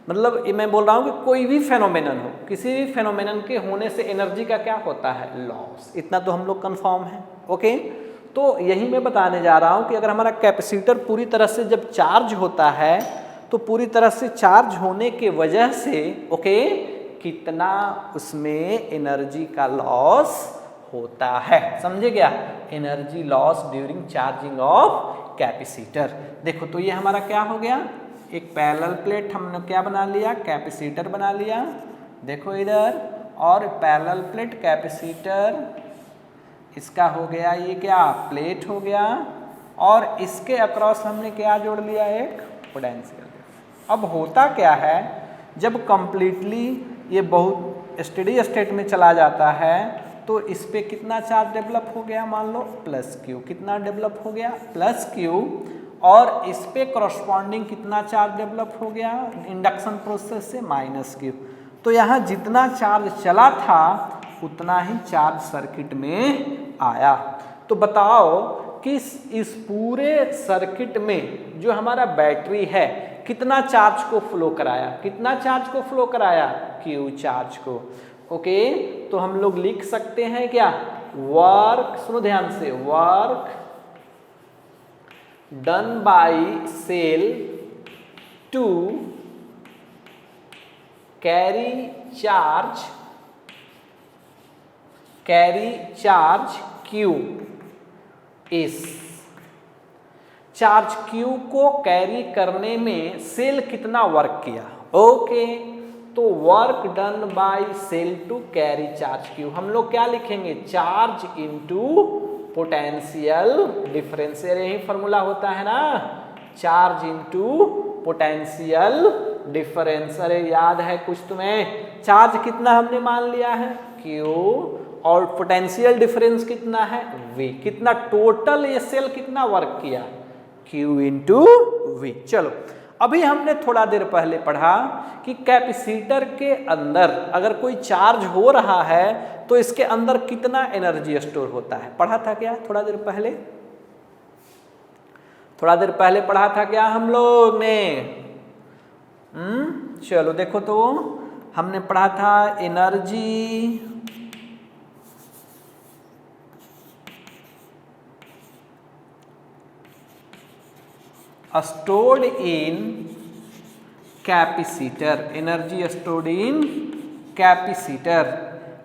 मतलब मैं बोल रहा हूँ कि कोई भी फेनोमेनन हो, किसी भी फेनोमेनन के होने से एनर्जी का क्या होता है, लॉस, इतना तो हम लोग कंफर्म है, ओके। तो यही मैं बताने जा रहा हूँ कि अगर हमारा कैपेसिटर पूरी तरह से जब चार्ज होता है तो पूरी तरह से चार्ज होने के वजह से, ओके, कितना उसमें एनर्जी का लॉस होता है, समझे क्या, energy loss during charging of capacitor. देखो तो ये हमारा क्या हो गया, एक पैरेलल प्लेट हमने क्या बना लिया, कैपेसिटर बना लिया, देखो इधर, और पैरेलल प्लेट कैपेसिटर, इसका हो गया ये क्या, प्लेट हो गया, और इसके अक्रॉस हमने क्या जोड़ लिया, एक पोटेंशियल। अब होता क्या है, जब कंप्लीटली ये बहुत स्टेडी स्टेट में चला जाता है तो इस पे कितना चार्ज डेवलप हो गया, मान लो प्लस क्यू, कितना डेवलप हो गया प्लस क्यू, और इस पे करस्पॉन्डिंग कितना चार्ज डेवलप हो गया इंडक्शन प्रोसेस से माइनस क्यू। तो यहाँ जितना चार्ज चला था उतना ही चार्ज सर्किट में आया। तो बताओ कि इस पूरे सर्किट में जो हमारा बैटरी है कितना चार्ज को फ्लो कराया, कितना चार्ज को फ्लो कराया, क्यू चार्ज को। ओके, तो हम लोग लिख सकते हैं क्या, वर्क, सुनो ध्यान से, work done by cell to carry charge Q इस चार्ज क्यू को कैरी करने में सेल कितना वर्क किया। ओके, तो work done by cell to carry charge Q हम लोग क्या लिखेंगे, चार्ज इनटू पोटेंशियल डिफरेंस। यही फॉर्मूला होता है ना, चार्ज इनटू पोटेंशियल डिफरेंस। अरे याद है कुछ तुम्हें, चार्ज कितना हमने मान लिया है क्यू, और पोटेंशियल डिफरेंस कितना है V, कितना टोटल ये सेल कितना वर्क किया Q इंटू V। चलो अभी हमने थोड़ा देर पहले पढ़ा कि कैपेसिटर के अंदर अगर कोई चार्ज हो रहा है तो इसके अंदर कितना एनर्जी स्टोर होता है, पढ़ा था क्या थोड़ा देर पहले, थोड़ा देर पहले पढ़ा था क्या हम लोग ने। चलो देखो तो हमने पढ़ा था energy stored in capacitor, energy stored in capacitor.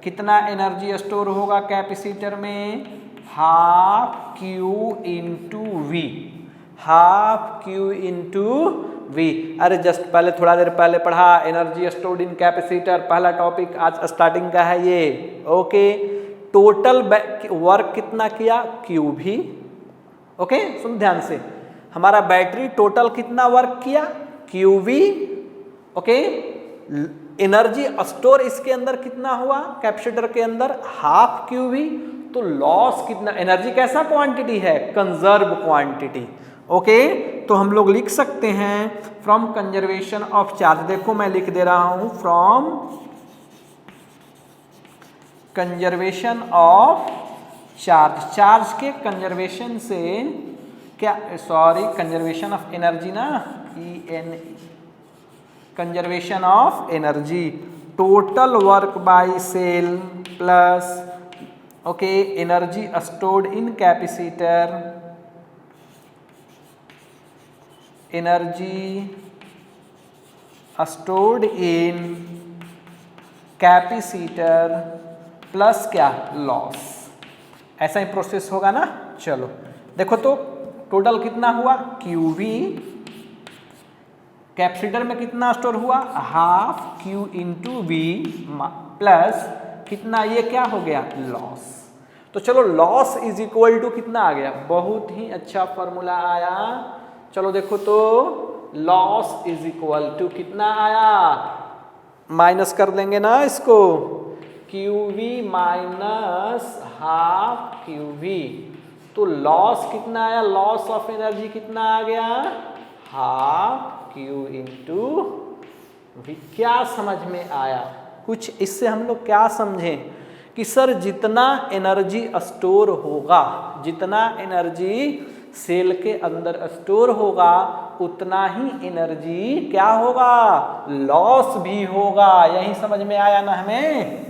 कितना एनर्जी स्टोर होगा कैपेसिटर में, half Q into V, half Q into V. अरे जस्ट पहले थोड़ा देर पहले पढ़ा एनर्जी स्टोर्ड इन कैपेसिटर, पहला टॉपिक आज स्टार्टिंग का है ये। ओके, टोटल वर्क कितना किया क्यू भी। ओके सुन ध्यान से, हमारा बैटरी टोटल कितना वर्क किया QV। ओके, एनर्जी स्टोर इसके अंदर कितना हुआ कैपेसिटर के अंदर, हाफ QV। तो लॉस कितना, एनर्जी कैसा क्वांटिटी है, कंजर्व क्वांटिटी। ओके, तो हम लोग लिख सकते हैं फ्रॉम कंजर्वेशन ऑफ चार्ज, देखो मैं लिख दे रहा हूं from conservation of charge, charge के कंजर्वेशन से क्या, सॉरी कंजर्वेशन ऑफ एनर्जी ना, EN, conservation of energy, total work by cell plus okay energy stored in capacitor, energy stored in capacitor plus क्या, लॉस। ऐसा ही प्रोसेस होगा ना। चलो देखो तो टोटल कितना हुआ QV, कैपेसिटर में कितना स्टोर हुआ, half Q into V plus कितना, ये क्या हो गया, लॉस। तो चलो लॉस इज इक्वल टू कितना आ गया, बहुत ही अच्छा फॉर्मूला आया। चलो देखो तो लॉस इज इक्वल टू कितना आया, माइनस कर देंगे ना इसको, QV माइनस हाफ QV। तो लॉस कितना आया, लॉस ऑफ एनर्जी कितना आ गया, हाफ Q इंटू V। क्या समझ में आया कुछ, इससे हम लोग क्या समझें कि सर जितना एनर्जी स्टोर होगा, जितना एनर्जी सेल के अंदर स्टोर होगा उतना ही एनर्जी क्या होगा, लॉस भी होगा। यही समझ में आया ना हमें,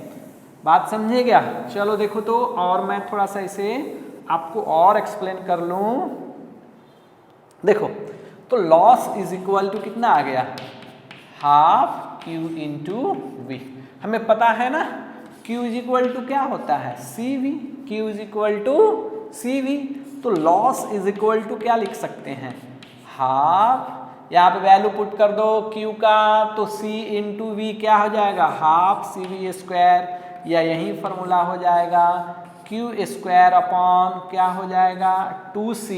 बात समझे क्या। चलो देखो तो, और मैं थोड़ा सा इसे आपको और एक्सप्लेन कर लूं। देखो तो लॉस इज इक्वल टू कितना आ गया, हाफ Q इंटू V। हमें पता है ना Q इज इक्वल टू क्या होता है, CV, Q is equal to CV। तो लॉस इज इक्वल टू क्या लिख सकते हैं, हाफ, यहाँ पे वैल्यू पुट कर दो Q का, तो C इंटू V क्या हो जाएगा, हाफ CV स्क्वायर, या यही फॉर्मूला हो जाएगा Q स्क्वायर अपॉन क्या हो जाएगा 2C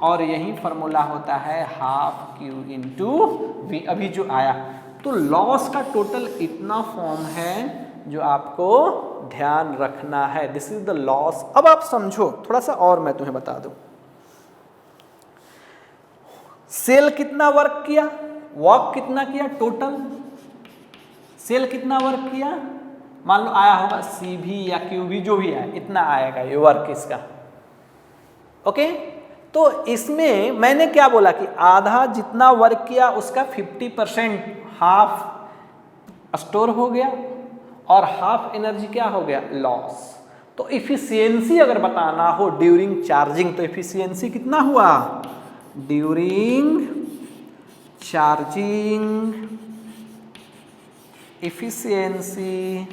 और यही फॉर्मूला होता है हाफ क्यू इंटू वी, अभी जो आया। तो लॉस का टोटल इतना फॉर्म है जो आपको ध्यान रखना है। This is the loss. अब आप समझो थोड़ा सा और मैं तुम्हें बता दूं, सेल कितना वर्क किया, वर्क कितना किया, टोटल सेल कितना वर्क किया, मान लो आया होगा CV या QV जो भी है, इतना आएगा ये वर्क इसका। ओके, तो इसमें मैंने क्या बोला कि आधा जितना वर्क किया उसका 50% हाफ स्टोर हो गया और हाफ एनर्जी क्या हो गया, लॉस। तो इफिशियंसी अगर बताना हो ड्यूरिंग चार्जिंग, तो इफिशियंसी कितना हुआ ड्यूरिंग चार्जिंग, इफिशियंसी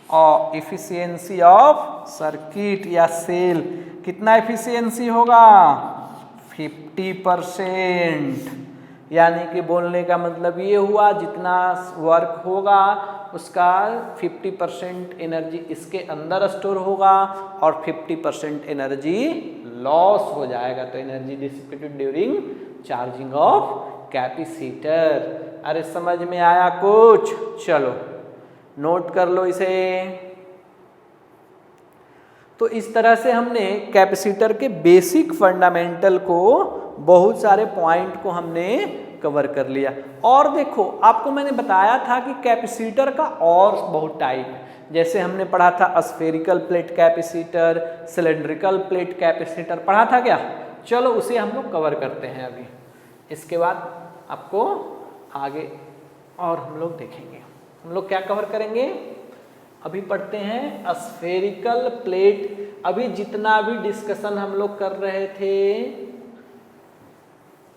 और इफिशियंसी ऑफ सर्किट या सेल, कितना इफिशियंसी होगा 50%। यानी कि बोलने का मतलब ये हुआ जितना वर्क होगा उसका 50% एनर्जी इसके अंदर स्टोर होगा और 50% एनर्जी लॉस हो जाएगा। तो energy dissipated during charging of capacitor. अरे समझ में आया कुछ? चलो नोट कर लो इसे। तो इस तरह से हमने कैपेसिटर के बेसिक फंडामेंटल को, बहुत सारे पॉइंट को हमने कवर कर लिया। और देखो आपको मैंने बताया था कि कैपेसिटर का और बहुत टाइप है, जैसे हमने पढ़ा था spherical plate capacitor, cylindrical plate capacitor, पढ़ा था क्या? चलो उसे हम लोग कवर करते हैं अभी, इसके बाद आपको आगे और हम लोग देखेंगे। हम लोग क्या कवर करेंगे? अभी पढ़ते हैं स्फेरिकल प्लेट। अभी जितना भी डिस्कशन हम लोग कर रहे थे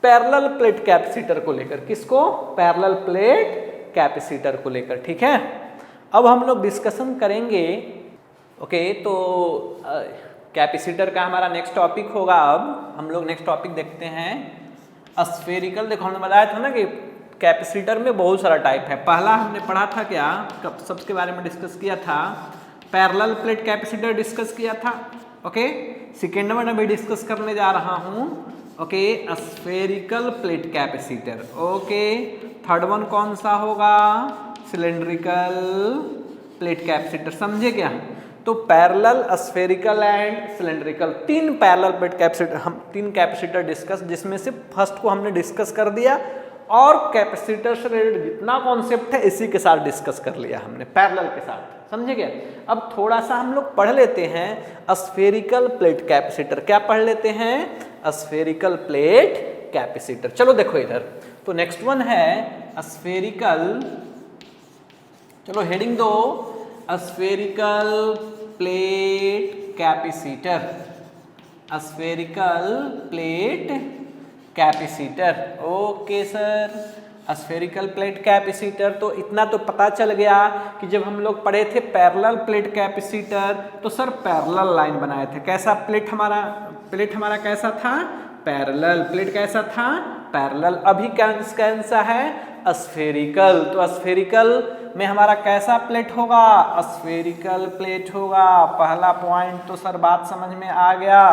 पैरेलल प्लेट कैपेसिटर को लेकर, किसको? पैरेलल प्लेट कैपेसिटर को लेकर, ठीक है। अब हम लोग डिस्कशन करेंगे। ओके, तो कैपेसिटर का हमारा नेक्स्ट टॉपिक होगा। अब हम लोग नेक्स्ट टॉपिक देखते हैं स्फेरिकल। देखो हमने बताया था ना कि कैपेसिटर में बहुत सारा टाइप है। पहला हमने पढ़ा था क्या, कब सबके बारे में डिस्कस किया था, पैरेलल प्लेट कैपेसिटर डिस्कस किया था। ओके, सेकेंड वन अभी डिस्कस करने जा रहा हूँ। Okay, spherical plate capacitor. Okay, third one कौन सा होगा? Cylindrical plate capacitor. समझे क्या? तो पैरेलल, स्फेरिकल एंड सिलेंड्रिकल, तीन पैरेलल प्लेट कैपेसिटर, हम तीन कैपेसिटर डिस्कस, जिसमें से फर्स्ट को हमने डिस्कस कर दिया और कैपेसिटर से रिलेटेड जितना कॉन्सेप्ट है इसी के साथ डिस्कस कर लिया हमने पैरेलल के साथ। समझे क्या? अब थोड़ा सा हम लोग पढ़ लेते हैं स्फेरिकल प्लेट कैपेसिटर। क्या पढ़ लेते हैं? Spherical plate capacitor. चलो देखो इधर, तो नेक्स्ट वन है स्फेरिकल, चलो हेडिंग दो, spherical plate capacitor. Spherical plate capacitor. Okay sir, spherical plate capacitor. तो इतना तो पता चल गया कि जब हम लोग पढ़े थे पैरेलल प्लेट कैपेसिटर तो सर पैरेलल लाइन बनाए थे। कैसा प्लेट हमारा कैसा था? पैरेलल। प्लेट कैसा था? पैरेलल। अभी कैसा है? स्फेरिकल। तो स्फेरिकल में हमारा कैसा प्लेट होगा? स्फेरिकल प्लेट होगा। पहला पॉइंट तो सर बात समझ में आ गया,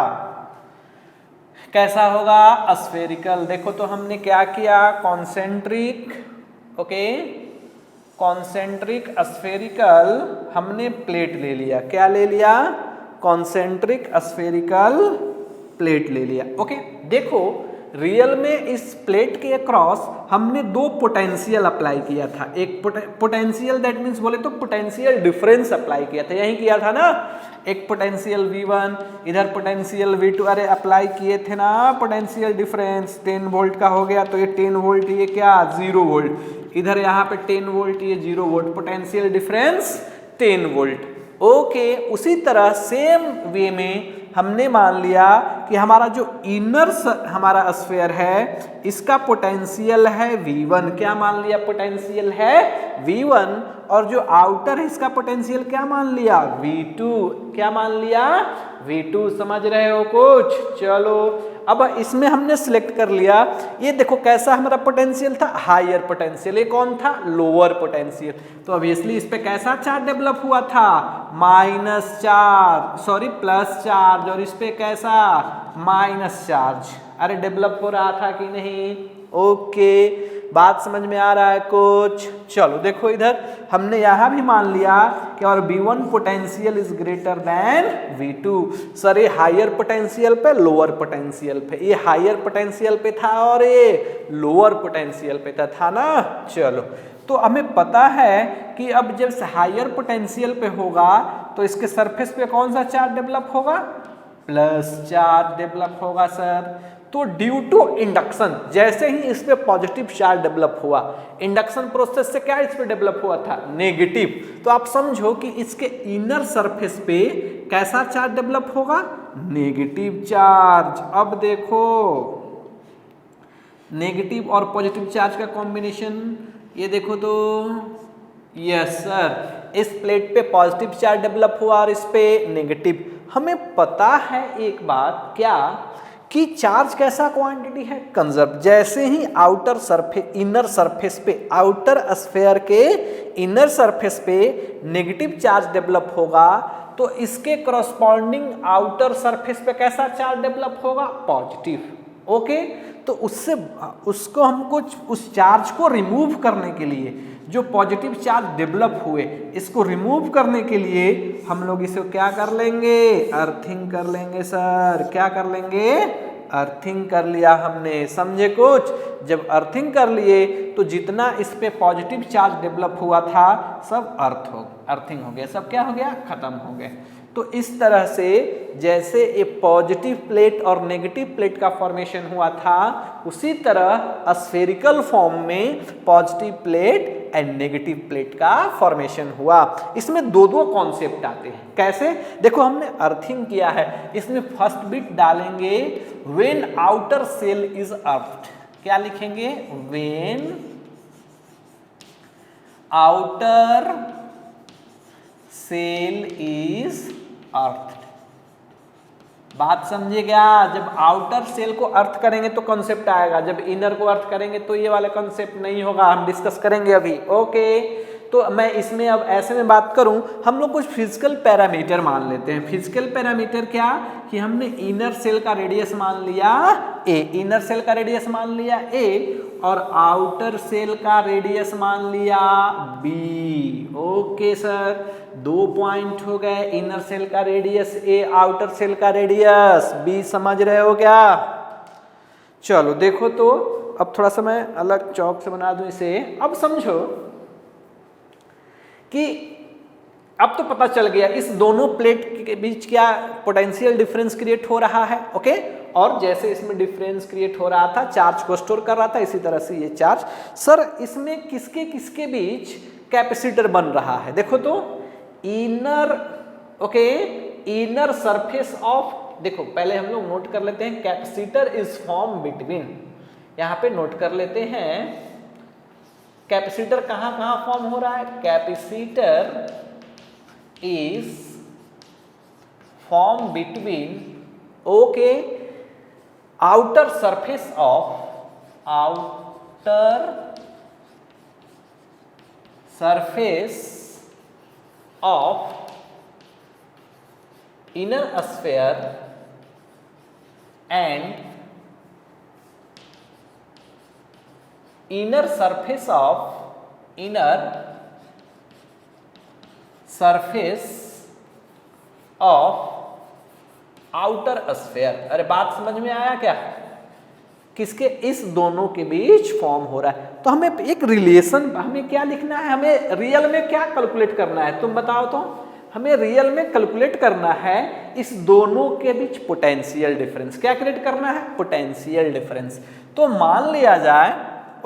कैसा होगा? स्फेरिकल। देखो तो हमने क्या किया, कॉन्सेंट्रिक, ओके, कॉन्सेंट्रिक स्फेरिकल हमने प्लेट ले लिया। क्या ले लिया? कॉन्सेंट्रिक स्फेरिकल प्लेट ले लिया। ओके, देखो रियल में इस प्लेट के अक्रॉस हमने दो पोटेंशियल अप्लाई किया था। एक पोटेंशियल दैट मीन्स बोले तो पोटेंशियल डिफरेंस अप्लाई किया था, यही किया था ना। एक पोटेंशियल V1, इधर पोटेंशियल V2, अरे अप्लाई किए थे ना पोटेंशियल डिफरेंस। 10 वोल्ट का हो गया तो ये 10 वोल्ट, ये क्या 0 वोल्ट, इधर यहाँ पे 10 वोल्ट, ये 0 volt, potential difference 10 volt. Okay, उसी तरह सेम वे में हमने मान लिया कि हमारा जो इनर हमारा स्फीयर है इसका पोटेंशियल है V1। क्या मान लिया? पोटेंशियल है V1। और जो आउटर है इसका पोटेंशियल क्या मान लिया? V2। क्या मान लिया? V2 समझ रहे हो कुछ? चलो अब इसमें हमने सिलेक्ट कर लिया, ये देखो कैसा हमारा पोटेंशियल था, हायर पोटेंशियल, ये कौन था, लोअर पोटेंशियल। तो ऑब्वियसली इस पे कैसा चार्ज डेवलप हुआ था, प्लस चार्ज, और इस पे कैसा माइनस चार्ज। अरे डेवलप हो रहा था कि नहीं? ओके, बात समझ में आ रहा है कुछ? चलो देखो इधर हमने यहां भी मान लिया कि और V1 potential is greater than V2। Sir ये हायर पोटेंशियल पे लोअर पोटेंशियल पे, ये हायर पोटेंशियल पे था और ये लोअर पोटेंशियल पे था ना। चलो तो हमें पता है कि अब जब हायर पोटेंशियल पे होगा तो इसके सरफेस पे कौन सा चार्ज डेवलप होगा, प्लस चार्ज डेवलप होगा सर। तो ड्यू टू इंडक्शन, जैसे ही इस पे पॉजिटिव चार्ज डेवलप हुआ, इंडक्शन प्रोसेस से क्या इस पे डेवलप हुआ था, नेगेटिव। तो आप समझो कि इसके इनर सरफेस पे कैसा चार्ज डेवलप होगा, नेगेटिव चार्ज। अब देखो नेगेटिव और पॉजिटिव चार्ज का कॉम्बिनेशन, ये देखो तो यस सर, इस प्लेट पे पॉजिटिव चार्ज डेवलप हुआ और इस पे नेगेटिव। हमें पता है एक बात, क्या कि चार्ज कैसा क्वांटिटी है, कंजर्व। जैसे ही आउटर सरफेस, इनर सरफेस पे, आउटर स्फीयर के इनर सरफेस पे नेगेटिव चार्ज डेवलप होगा तो इसके करस्पॉन्डिंग आउटर सरफेस पे कैसा चार्ज डेवलप होगा, पॉजिटिव। ओके, तो उसको हमको उस चार्ज को रिमूव करने के लिए, जो पॉजिटिव चार्ज डेवलप हुए, इसको रिमूव करने के लिए हम लोग इसे क्या कर लेंगे, अर्थिंग कर लेंगे सर। क्या कर लेंगे, अर्थिंग कर लिया हमने, समझे कुछ? जब अर्थिंग कर लिए तो जितना इस पे पॉजिटिव चार्ज डेवलप हुआ था सब अर्थिंग हो गया, सब क्या हो गया, खत्म हो गया। तो इस तरह से जैसे ये पॉजिटिव प्लेट और नेगेटिव प्लेट का फॉर्मेशन हुआ था, उसी तरह स्फेरिकल फॉर्म में positive plate and negative plate का फॉर्मेशन हुआ। इसमें दो कॉन्सेप्ट आते हैं। कैसे? देखो हमने अर्थिंग किया है, इसमें फर्स्ट बिट डालेंगे व्हेन आउटर सेल इज अर्थड। क्या लिखेंगे, व्हेन आउटर सेल इज अर्थड। बात समझे क्या? जब आउटर सेल को अर्थ करेंगे तो कॉन्सेप्ट आएगा, जब इनर को अर्थ करेंगे तो ये वाला कॉन्सेप्ट नहीं होगा, हम डिस्कस करेंगे अभी। ओके, तो मैं इसमें अब ऐसे में बात करूं, हम लोग कुछ फिजिकल पैरामीटर मान लेते हैं। फिजिकल पैरामीटर क्या, कि हमने इनर सेल का रेडियस मान लिया a, इनर सेल का रेडियस मान लिया a, और आउटर सेल का रेडियस मान लिया b। ओके सर, 2 पॉइंट हो गए, इनर सेल का रेडियस a, आउटर सेल का रेडियस b। समझ रहे हो क्या? चलो देखो, तो अब थोड़ा सा मैं अलग चौक से बना दूं इसे। अब समझो कि अब तो पता चल गया इस दोनों प्लेट के बीच क्या पोटेंशियल डिफरेंस क्रिएट हो रहा है। ओके, और जैसे इसमें डिफरेंस क्रिएट हो रहा था, चार्ज को स्टोर कर रहा था, इसी तरह से ये चार्ज। सर इसमें किसके किसके बीच कैपेसिटर बन रहा है? देखो तो inner, okay, inner surface of, देखो पहले हम लोग नोट कर लेते हैं, कैपेसिटर इज फॉर्म बिटवीन, यहां पे नोट कर लेते हैं कैपेसिटर कहां कहां फॉर्म हो रहा है। Capacitor is form between, okay, outer surface of, outer surface of inner sphere and inner surface of outer sphere। अरे बात समझ में आया क्या? किसके, इस दोनों के बीच फॉर्म हो रहा है। तो हमें एक रिलेशन, हमें क्या लिखना है, हमें रियल में क्या कैलकुलेट करना है, तुम बताओ तो। हमें रियल में कैलकुलेट करना है इस दोनों के बीच पोटेंशियल डिफरेंस। क्या क्रिएट करना है, पोटेंशियल डिफरेंस। तो मान लिया जाए,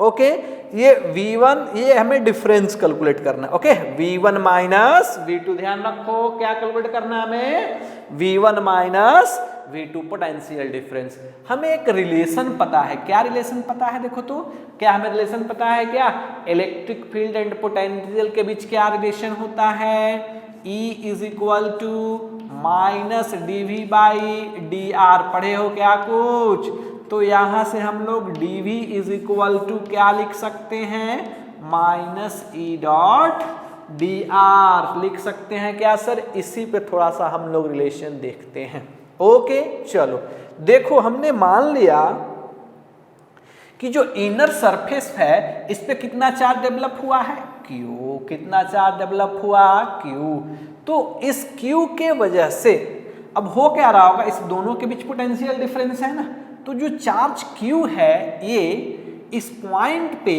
ओके, ये V1, ये हमें डिफरेंस कैलकुलेट करना है। ओके, V1 माइनस V2, ध्यान रखो क्या कैलकुलेट करना है हमें, V1 minus V2 potential difference. हमें एक रिलेशन पता है। क्या रिलेशन पता है? देखो तो, क्या हमें रिलेशन पता है क्या, इलेक्ट्रिक फील्ड एंड पोटेंशियल के बीच क्या रिलेशन होता है, E is equal to minus dv by dr। पढ़े हो क्या कुछ? तो यहां से हम लोग dv इज इक्वल टू क्या लिख सकते हैं? माइनस ई डॉट dr लिख सकते हैं क्या सर? इसी पे थोड़ा सा हम लोग रिलेशन देखते हैं। ओके चलो देखो, हमने मान लिया कि जो इनर सरफेस है इस पे कितना चार्ज डेवलप हुआ है? Q। कितना चार्ज डेवलप हुआ? Q। तो इस Q के वजह से अब हो क्या रहा होगा, इस दोनों के बीच पोटेंशियल डिफरेंस है ना, तो जो चार्ज Q है ये इस पॉइंट पे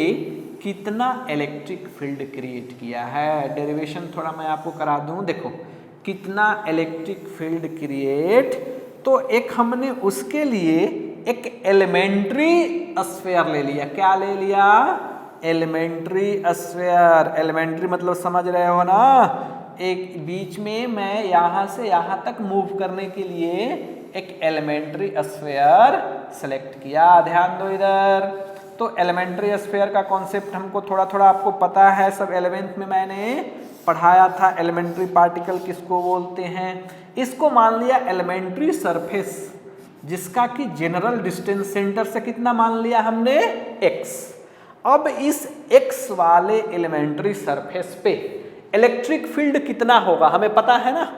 कितना इलेक्ट्रिक फील्ड क्रिएट किया है। डेरिवेशन थोड़ा मैं आपको करा दूं, देखो कितना इलेक्ट्रिक फील्ड क्रिएट, तो एक हमने उसके लिए एक एलिमेंट्री स्फीयर ले लिया। क्या ले लिया? Elementary sphere. एलिमेंट्री मतलब समझ रहे हो ना, एक बीच में मैं यहां से यहां तक मूव करने के लिए एक एलिमेंट्री स्फीयर सेलेक्ट किया। ध्यान दो इधर। तो एलिमेंट्री स्फीयर का कॉन्सेप्ट हमको थोड़ा थोड़ा आपको पता है, सब 11th में मैंने पढ़ाया था। एलिमेंट्री पार्टिकल किसको बोलते हैं? इसको मान लिया एलिमेंट्री सरफेस जिसका कि जनरल डिस्टेंस सेंटर से कितना मान लिया हमने? x। अब इस x वाले एलिमेंट्री सरफेस पे इलेक्ट्रिक फील्ड कितना होगा हमें पता है ना।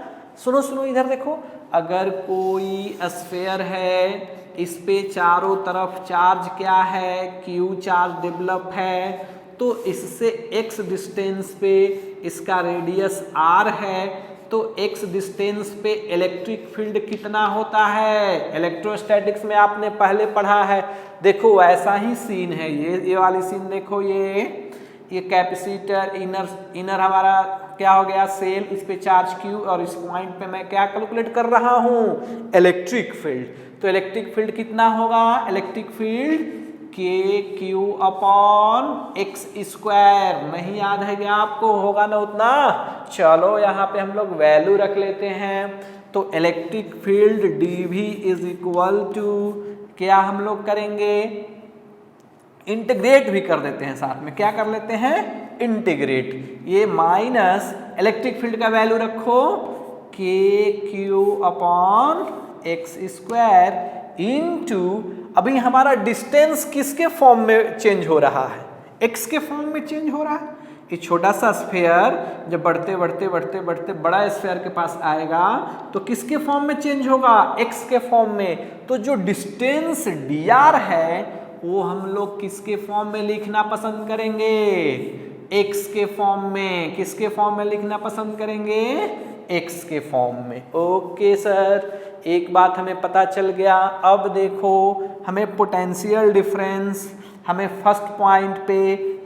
सुनो सुनो इधर देखो, अगर कोई स्फीयर है, इस पे चारों तरफ चार्ज क्या है? Q चार्ज डेवलप है, तो इससे x डिस्टेंस पे इसका रेडियस r है, तो x डिस्टेंस पे इलेक्ट्रिक फील्ड कितना होता है? इलेक्ट्रोस्टैटिक्स में आपने पहले पढ़ा है। देखो ऐसा ही सीन है, ये वाली सीन देखो, ये कैपेसिटर इनर हमारा क्या हो गया? सेल, इस पे चार्ज Q और इस पॉइंट पे मैं क्या कैलकुलेट कर रहा हूं? Electric field. तो इलेक्ट्रिक फील्ड कितना होगा? Electric field KQ upon x square. नहीं याद है क्या आपको? होगा ना उतना। चलो यहाँ पे हम लोग वैल्यू रख लेते हैं। तो electric field dV is equal to क्या हम लोग करेंगे? इंटीग्रेट भी कर देते हैं साथ में। क्या कर लेते हैं? इंटीग्रेट। ये माइनस इलेक्ट्रिक फील्ड का वैल्यू रखो KQ upon x square into, अभी हमारा डिस्टेंस किसके फॉर्म में चेंज हो रहा है? x के फॉर्म में चेंज हो रहा है। ये छोटा सा स्फीयर जब बढ़ते बढ़ते बढ़ते बढ़ते बड़ा स्फीयर के पास आएगा तो किसके फॉर्म में चेंज होगा? x के फॉर्म में। तो जो डिस्टेंस dr है वो हम लोग किसके फॉर्म में लिखना पसंद करेंगे? x के फॉर्म में। किसके फॉर्म में लिखना पसंद करेंगे? x के फॉर्म में। ओके सर, एक बात हमें पता चल गया। अब देखो हमें पोटेंशियल डिफरेंस, हमें फर्स्ट पॉइंट पे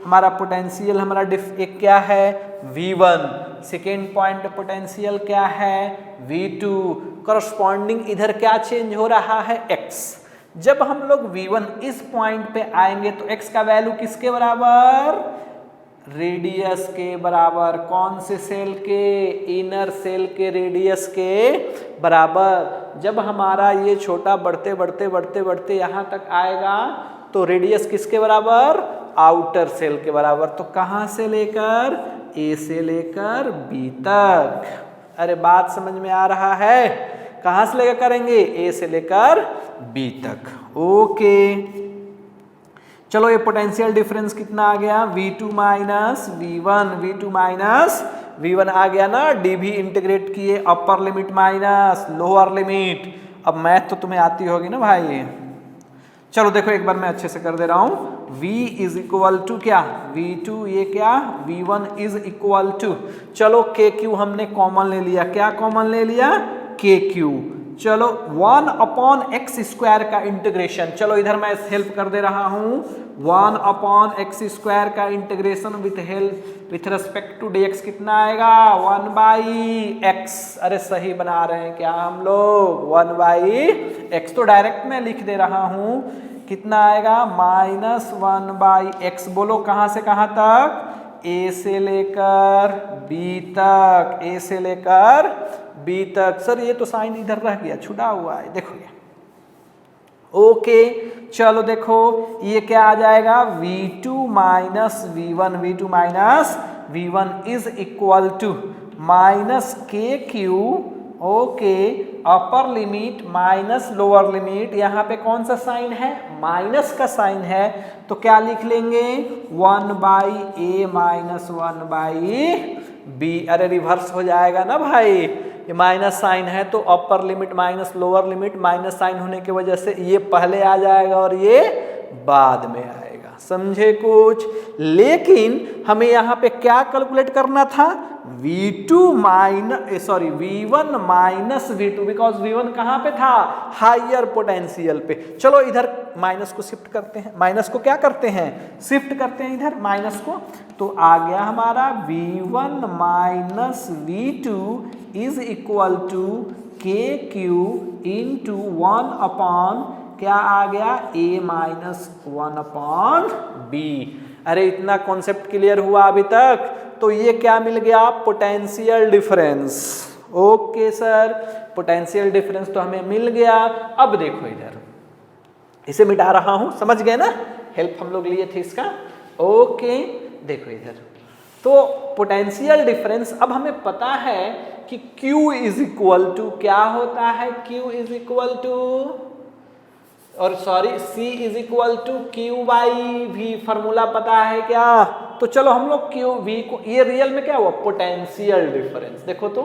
हमारा पोटेंशियल हमारा एक क्या है? V1। सेकेंड पॉइंट पोटेंशियल क्या है? V2। करस्पॉन्डिंग इधर क्या चेंज हो रहा है? x। जब हम लोग V1 इस पॉइंट पे आएंगे तो x का वैल्यू किसके बराबर? रेडियस के बराबर। कौन से सेल के? इनर सेल के रेडियस के बराबर। जब हमारा ये छोटा बढ़ते बढ़ते बढ़ते बढ़ते यहाँ तक आएगा तो रेडियस किसके बराबर? आउटर सेल के बराबर। तो कहाँ से लेकर? A से लेकर B तक। अरे बात समझ में आ रहा है? कहाँ से लेकर करेंगे? A से लेकर B तक। ओके चलो, ये पोटेंशियल डिफरेंस कितना आ गया? V2 minus V1। V2 minus V1 आ गया ना। dV इंटीग्रेट किए, अपर लिमिट माइनस लोअर लिमिट। अब मैथ तो तुम्हें आती होगी ना भाई। चलो देखो एक बार मैं अच्छे से कर दे रहा हूं। V इज इक्वल टू क्या? V2, ये क्या? V1 इज इक्वल टू, चलो KQ हमने कॉमन ले लिया। क्या कॉमन ले लिया? KQ। चलो 1 अपॉन x स्क्वायर का इंटीग्रेशन, चलो इधर मैं हेल्प कर दे रहा हूं। 1 अपॉन x स्क्वायर का integration with respect to dx कितना आएगा? 1 बाई x। अरे सही बना रहे हैं क्या हम लोग? 1 बाई x। तो डायरेक्ट मैं लिख दे रहा हूं, कितना आएगा? Minus 1 by x। बोलो कहां से कहां तक? A से लेकर B तक। A से लेकर B तक। सर ये तो साइन इधर रह गया, छुटा हुआ है, देखो ये। ओके चलो देखो ये क्या आ जाएगा? V2 minus V1। V2 minus V1 is equal to minus K Q, okay, upper limit minus lower limit, यहाँ पे कौन सा साइन है, माइनस का साइन है, तो क्या लिख लेंगे 1/a माइनस 1/b। अरे रिवर्स हो जाएगा ना भाई, ये माइनस साइन है तो upper limit minus lower limit, minus sign होने की वजह से ये पहले आ जाएगा और ये बाद में आएगा, समझे कुछ। लेकिन हमें यहाँ पे क्या कैलकुलेट करना था, V1 minus V2, because V1 कहाँ पे था, हायर पोटेंशियल पे। चलो इधर माइनस को शिफ्ट करते हैं, माइनस को क्या करते हैं, शिफ्ट करते हैं इधर माइनस को, तो आ गया हमारा V1 minus V2 is equal to K Q into 1 क्या आ गया a माइनस 1/b। अरे इतना कॉन्सेप्ट क्लियर हुआ अभी तक, तो ये क्या मिल गया, potential difference. Okay sir, potential difference तो हमें मिल गया। अब देखो इधर, इसे मिटा रहा हूं, समझ गए ना, हेल्प हम लोग लिए थे इसका। ओके देखो इधर, तो पोटेंशियल डिफरेंस, अब हमें पता है कि Q इज इक्वल टू क्या होता है, Q इज इक्वल टू, और sorry C is equal to Q/V, formula पता है क्या, तो चलो हम लोग QV को, ये रियल में क्या हुआ, पोटेंशियल डिफरेंस, देखो तो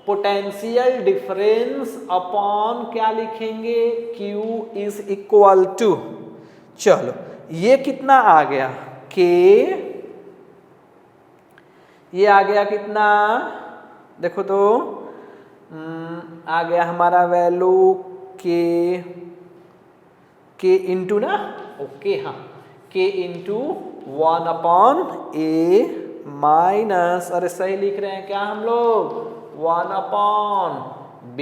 पोटेंशियल डिफरेंस अपॉन क्या लिखेंगे, Q इज इक्वल टू, चलो ये कितना आ गया, K, ये आ गया कितना, देखो तो आ गया हमारा वैल्यू K इंटू ना, ओके हाँ, K इंटू 1/a माइनस, अरे सही लिख रहे हैं क्या हम लोग, 1/b।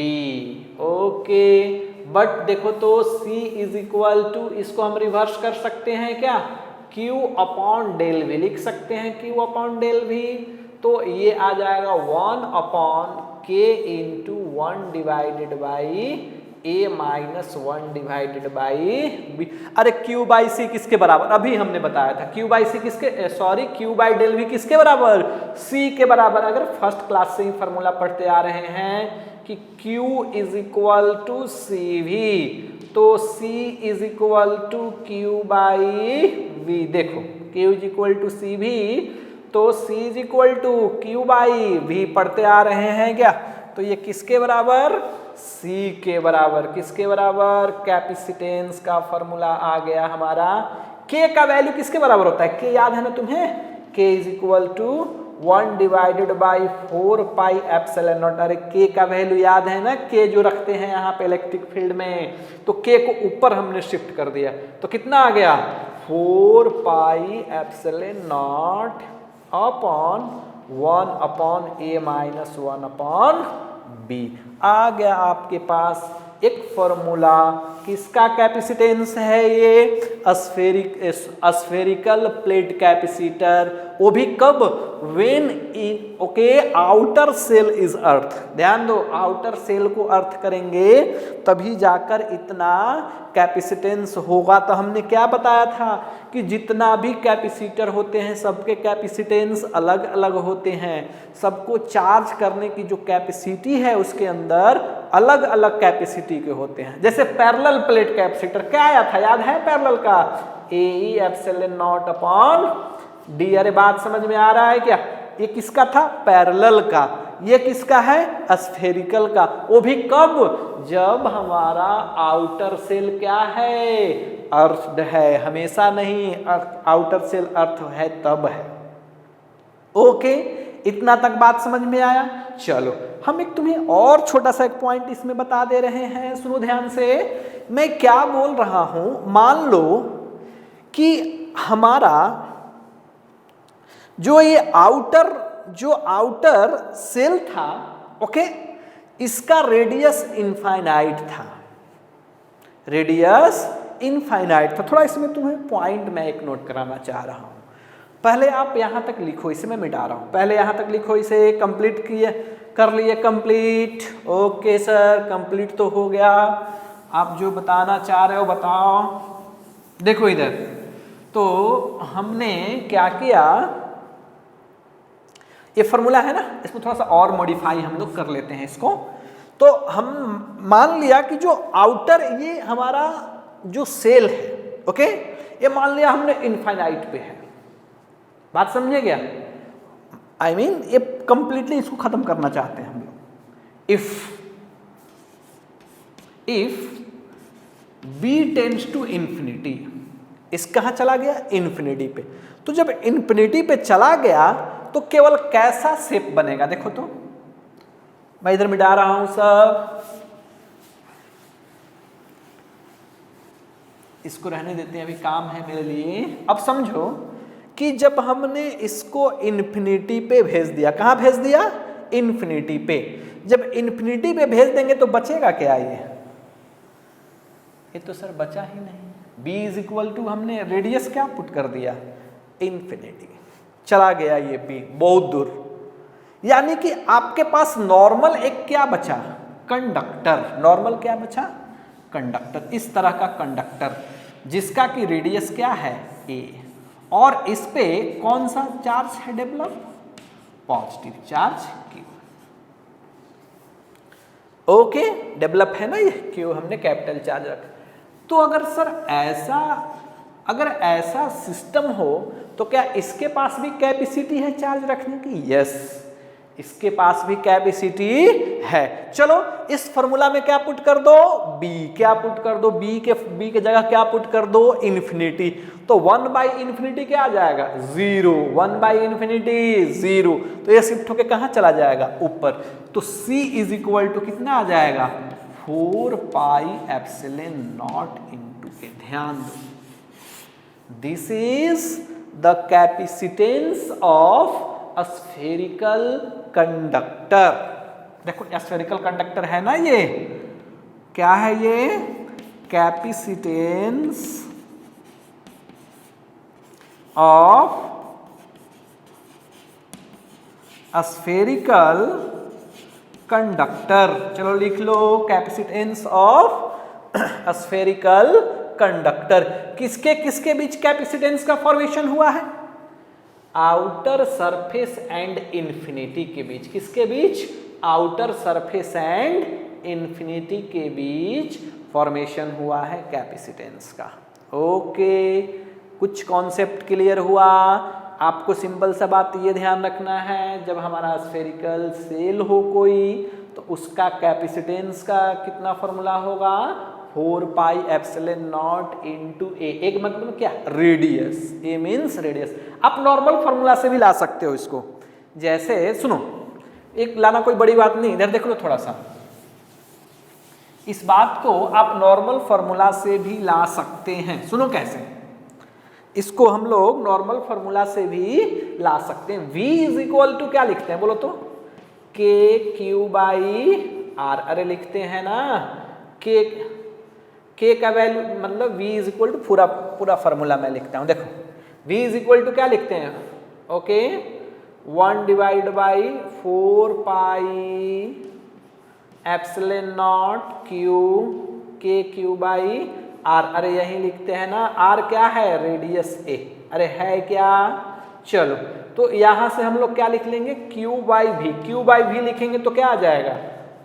ओके, बट देखो तो C इज इक्वल टू, इसको हम रिवर्स कर सकते हैं क्या, Q/del v लिख सकते हैं, Q/del v, तो ये आ जाएगा 1/k into 1 divided by a minus 1 divided by b। अरे Q/C किसके बराबर, अभी हमने बताया था Q/C किसके, सॉरी Q/del v किसके बराबर, C के बराबर। अगर फर्स्ट क्लास से ही फॉर्मूला पढ़ते आ रहे हैं कि Q is equal to CV, तो C is equal to Q/V, देखो Q is equal to CV, तो C is equal to Q/V पढ़ते आ रहे हैं क्या, तो ये किसके बराबर, C के बराबर, किसके बराबर, कैपेसिटेंस का फॉर्मूला आ गया हमारा। K का वैल्यू किसके बराबर होता है, K याद है ना तुम्हें, K is equal to 1 divided by 4πε0। अरे K का वैल्यू याद है ना, K जो रखते हैं यहाँ पे इलेक्ट्रिक फील्ड में, तो K को ऊपर हमने शिफ्ट कर दिया, तो कितना आ गया 4πε0 अपॉन 1/a माइनस 1/b। आ गया आपके पास एक फॉर्मूला, किसका कैपेसिटेंस है ये, स्फेरिकल प्लेट कैपेसिटर, वो भी कब, when in, okay, outer shell is earth, ध्यान दो आउटर सेल को अर्थ करेंगे तभी जाकर इतना कैपेसिटेंस होगा। तो हमने क्या बताया था कि जितना भी कैपेसिटर होते हैं सबके कैपेसिटेंस अलग अलग होते हैं, सबको चार्ज करने की जो कैपेसिटी है उसके अंदर अलग अलग कैपेसिटी के होते हैं। जैसे पैरेलल प्लेट कैपेसिटर क्या आया था, याद है पैरेलल का, AE/0/d। अरे बात समझ में आ रहा है क्या, ये किसका था, पैरेलल का, ये किसका है, स्फेरिकल का, वो भी कब, जब हमारा आउटर सेल क्या है, अर्थ है, हमेशा नहीं, आउटर सेल अर्थ है तब है। ओके, इतना तक बात समझ में आया। चलो हम एक तुम्हें और छोटा सा एक पॉइंट इसमें बता दे रहे हैं, सुनो ध्यान से। मैं क्या बोल रहा हूं, मान लो कि हमारा जो ये आउटर सेल था, ओके, इसका रेडियस इनफाइनाइट था, रेडियस इनफाइनाइट था। थोड़ा इसमें तुम्हें पॉइंट मैं एक नोट कराना चाह रहा हूं। पहले आप यहां तक लिखो, इसे मैं मिटा रहा हूं, पहले यहां तक लिखो, इसे कंप्लीट कर लिए, कंप्लीट। ओके सर, कंप्लीट तो हो गया, आप जो बताना चाह रहे हो बताओ। देखो इधर, तो हमने क्या किया, ये फॉर्मूला है ना, इसमें थोड़ा सा और मॉडिफाई हम लोग कर लेते हैं इसको। तो हम मान लिया कि जो आउटर ये हमारा जो सेल है, ओके, ये मान लिया हमने इनफाइनाइट पे है। बात समझे क्या? आई मीन ये कंप्लीटली इसको खत्म करना चाहते हैं हम लोग। If b tends to infinity, इस कहाँ चला गया? इन्फिनिटी पे। तो जब इन्फिनिटी पे चला गया तो केवल कैसा शेप बनेगा? देखो तो मैं इधर मिटा रहा हूं सब, इसको रहने देते हैं, अभी काम है मेरे लिए। अब समझो कि जब हमने इसको इन्फिनिटी पे भेज दिया, कहाँ भेज दिया? इन्फिनिटी पे। जब इन्फिनिटी पे भेज देंगे तो बचेगा क्या? ये तो सर बचा ही नहीं। b इज इक्वल टू हमने रेडियस क्या पुट कर दिया? इन्फिनिटी। चला गया ये b बहुत दूर, यानी कि आपके पास नॉर्मल एक क्या बचा? कंडक्टर। नॉर्मल क्या बचा? कंडक्टर। इस तरह का कंडक्टर जिसका कि रेडियस क्या है? a, और इस पे कौन सा चार्ज है develop? Positive charge q। Okay, develop है ना ये क्यों हमने कैपिटल चार्ज रखा। तो अगर सर ऐसा सिस्टम हो तो क्या इसके पास भी कैपेसिटी है चार्ज रखने की? यस, इसके पास भी कैपेसिटी है। चलो इस फॉर्मूला में क्या पुट कर दो? b। क्या पुट कर दो? b के जगह क्या पुट कर दो? इन्फिनिटी। तो 1/∞ क्या आ जाएगा? 0। 1/∞ 0। तो ये शिफ्ट होके कहाँ चला जाएगा? ऊपर। तो c इज इक्वल टू कितना आ जाएगा? 4πε0 इंटू a। ध्यान दो, this is the capacitance of spherical conductor. देखो स्फेरिकल कंडक्टर है ना, ये क्या है? ये कैपेसिटेंस ऑफ स्फेरिकल कंडक्टर। चलो लिख लो, कैपेसिटेंस ऑफ स्फेरिकल कंडक्टर। किसके किसके बीच कैपेसिटेंस का फॉर्मेशन हुआ है? आउटर सरफेस एंड इन्फिनिटी के बीच। किसके बीच? आउटर सरफेस एंड इन्फिनिटी के बीच फॉर्मेशन हुआ है कैपेसिटेंस का। ओके, कुछ कॉन्सेप्ट क्लियर हुआ? आपको सिंपल सा बात ये ध्यान रखना है, जब हमारा स्फेरिकल सेल हो कोई तो उसका कैपेसिटेंस का कितना फॉर्मूला होगा? 4πε0 इंटू a। एक मतलब क्या? रेडियस। a means radius. आप नॉर्मल फॉर्मूला से भी ला सकते हो इसको। जैसे सुनो, एक लाना कोई बड़ी बात नहीं, इधर देख लो थोड़ा सा। इस बात को आप नॉर्मल फॉर्मूला से भी ला सकते हैं। सुनो कैसे, इसको हम लोग नॉर्मल फॉर्मूला से भी ला सकते हैं। v इज इक्वल टू क्या लिखते हैं बोलो तो? KQ/R। अरे लिखते हैं ना, k का वैल्यू मतलब v इज इक्वल टू पूरा फॉर्मूला मैं लिखता हूं। देखो v इज इक्वल टू क्या लिखते हैं? Okay, 1/4πε0 KQ/R। अरे यही लिखते हैं ना, r क्या है? Radius a। अरे है क्या? चलो तो यहां से हम लोग क्या लिख लेंगे? Q/V। Q/V लिखेंगे तो क्या आ जाएगा?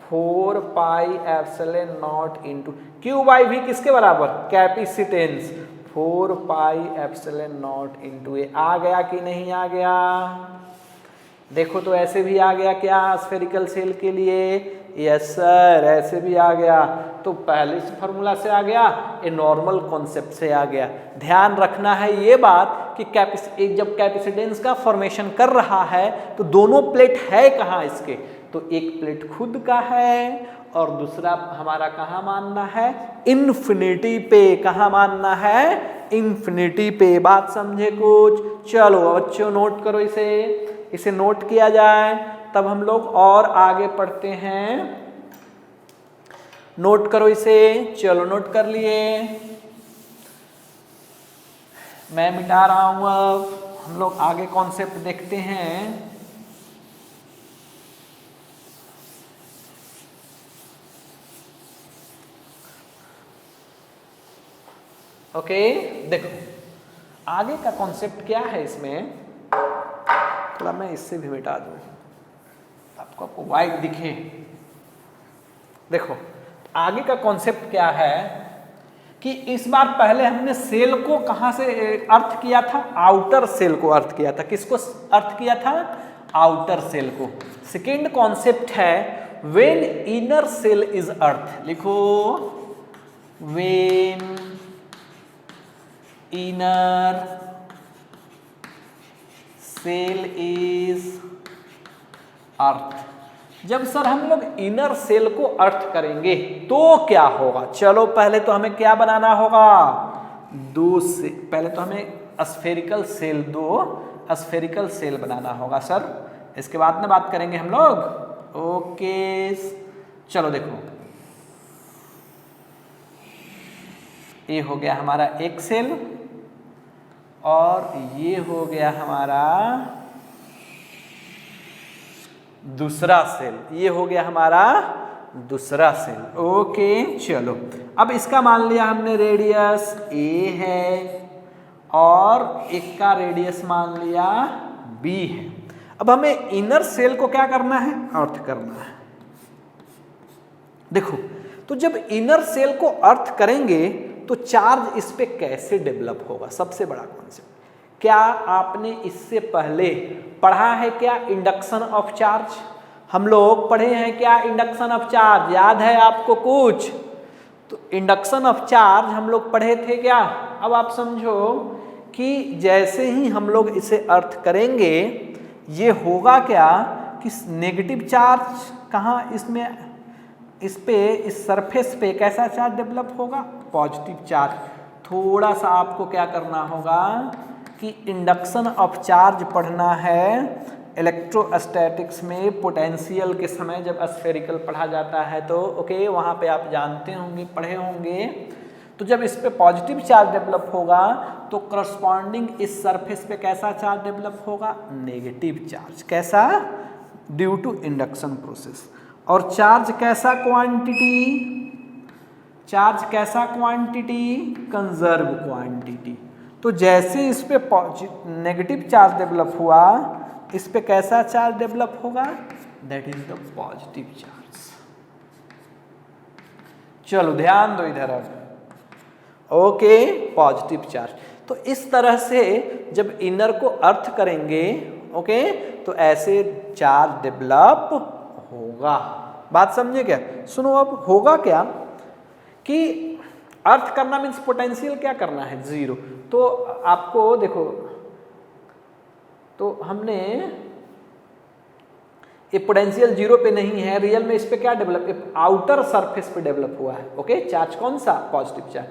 4πε0 इंटू Q/V किसके बराबर? कैपेसिटेंस। 4πε0 इंटू ए। आ गया कि नहीं आ गया? देखो तो ऐसे भी आ गया क्या स्फेरिकल सेल के लिए? यस सर, ऐसे भी आ गया। तो पहले इस फॉर्मूला से आ गया, ये नॉर्मल कॉन्सेप्ट से आ गया। ध्यान रखना है ये बात कि जब कैपेसिटेंस का फॉर्मेशन कर रहा है तो दोनों प्लेट है कहाँ इसके? तो एक प्लेट खुद का है और दूसरा हमारा कहाँ मानना है? इन्फिनिटी पे। कहाँ मानना है? इन्फिनिटी पे। बात समझे कुछ? चलो बच्चों नोट करो, इसे नोट किया जाए तब हम लोग और आगे पढ़ते हैं। नोट करो इसे। चलो नोट कर लिए, मैं मिटा रहा हूं। अब हम लोग आगे कॉन्सेप्ट देखते हैं। ओके देखो आगे का कॉन्सेप्ट क्या है इसमें थोड़ा मैं इससे भी मिटा दूँ आपको वाइट दिखे। देखो आगे का कॉन्सेप्ट क्या है कि इस बार पहले हमने सेल को कहाँ से अर्थ किया था, आउटर सेल को अर्थ किया था। किसको अर्थ किया था? आउटर सेल को। सेकेंड कॉन्सेप्ट है व्हेन इनर सेल इज अर्थ। लिखो when inner shell is earth. जब सर हम लोग इनर सेल को अर्थ करेंगे तो क्या होगा? चलो पहले तो हमें क्या बनाना होगा? पहले तो हमें स्फेरिकल सेल बनाना होगा सर, इसके बाद में बात करेंगे हम लोग। ओके चलो देखो, ये हो गया हमारा एक सेल और ये हो गया हमारा दूसरा सेल, ये हो गया हमारा दूसरा सेल। ओके चलो, अब इसका मान लिया हमने रेडियस ए है और एक का रेडियस मान लिया बी है। अब हमें इनर सेल को क्या करना है? अर्थ करना है। देखो तो जब इनर सेल को अर्थ करेंगे तो चार्ज इस पे कैसे डेवलप होगा? सबसे बड़ा कॉन्सेप्ट क्या आपने इससे पहले पढ़ा है क्या? इंडक्शन ऑफ चार्ज हम लोग पढ़े हैं क्या? इंडक्शन ऑफ चार्ज याद है आपको कुछ? तो इंडक्शन ऑफ चार्ज हम लोग पढ़े थे क्या? अब आप समझो कि जैसे ही हम लोग इसे अर्थ करेंगे ये होगा क्या कि नेगेटिव चार्ज कहाँ इसमें इस सरफेस पे कैसा चार्ज डेवलप होगा? Positive charge. थोड़ा सा आपको क्या करना होगा कि इंडक्शन ऑफ चार्ज पढ़ना है। इलेक्ट्रोस्टैटिक्स में पोटेंशियल के समय जब स्फेरिकल पढ़ा जाता है तो ओके वहाँ पे आप जानते होंगे, पढ़े होंगे। तो जब इस पे पॉजिटिव चार्ज डेवलप होगा तो करस्पॉन्डिंग इस सरफेस पे कैसा चार्ज डेवलप होगा? Negative charge. कैसा? Due to induction process. और चार्ज कैसा क्वांटिटी? चार्ज कैसा क्वांटिटी? Conserve quantity. तो जैसे इस पे नेगेटिव चार्ज डेवलप हुआ इस पे कैसा चार्ज डेवलप होगा? That is the positive charge. चलो ध्यान दो इधर अब। Okay positive charge. तो इस तरह से जब इनर को अर्थ करेंगे ओके तो ऐसे चार्ज डेवलप होगा। बात समझे क्या? सुनो अब होगा क्या कि अर्थ करना मीन्स पोटेंशियल क्या करना है? जीरो। तो आपको देखो तो हमने ये पोटेंशियल जीरो पे नहीं है, रियल में इस पे क्या डेवलप? आउटर सरफेस पे डेवलप हुआ है। ओके चार्ज कौन सा? Positive charge.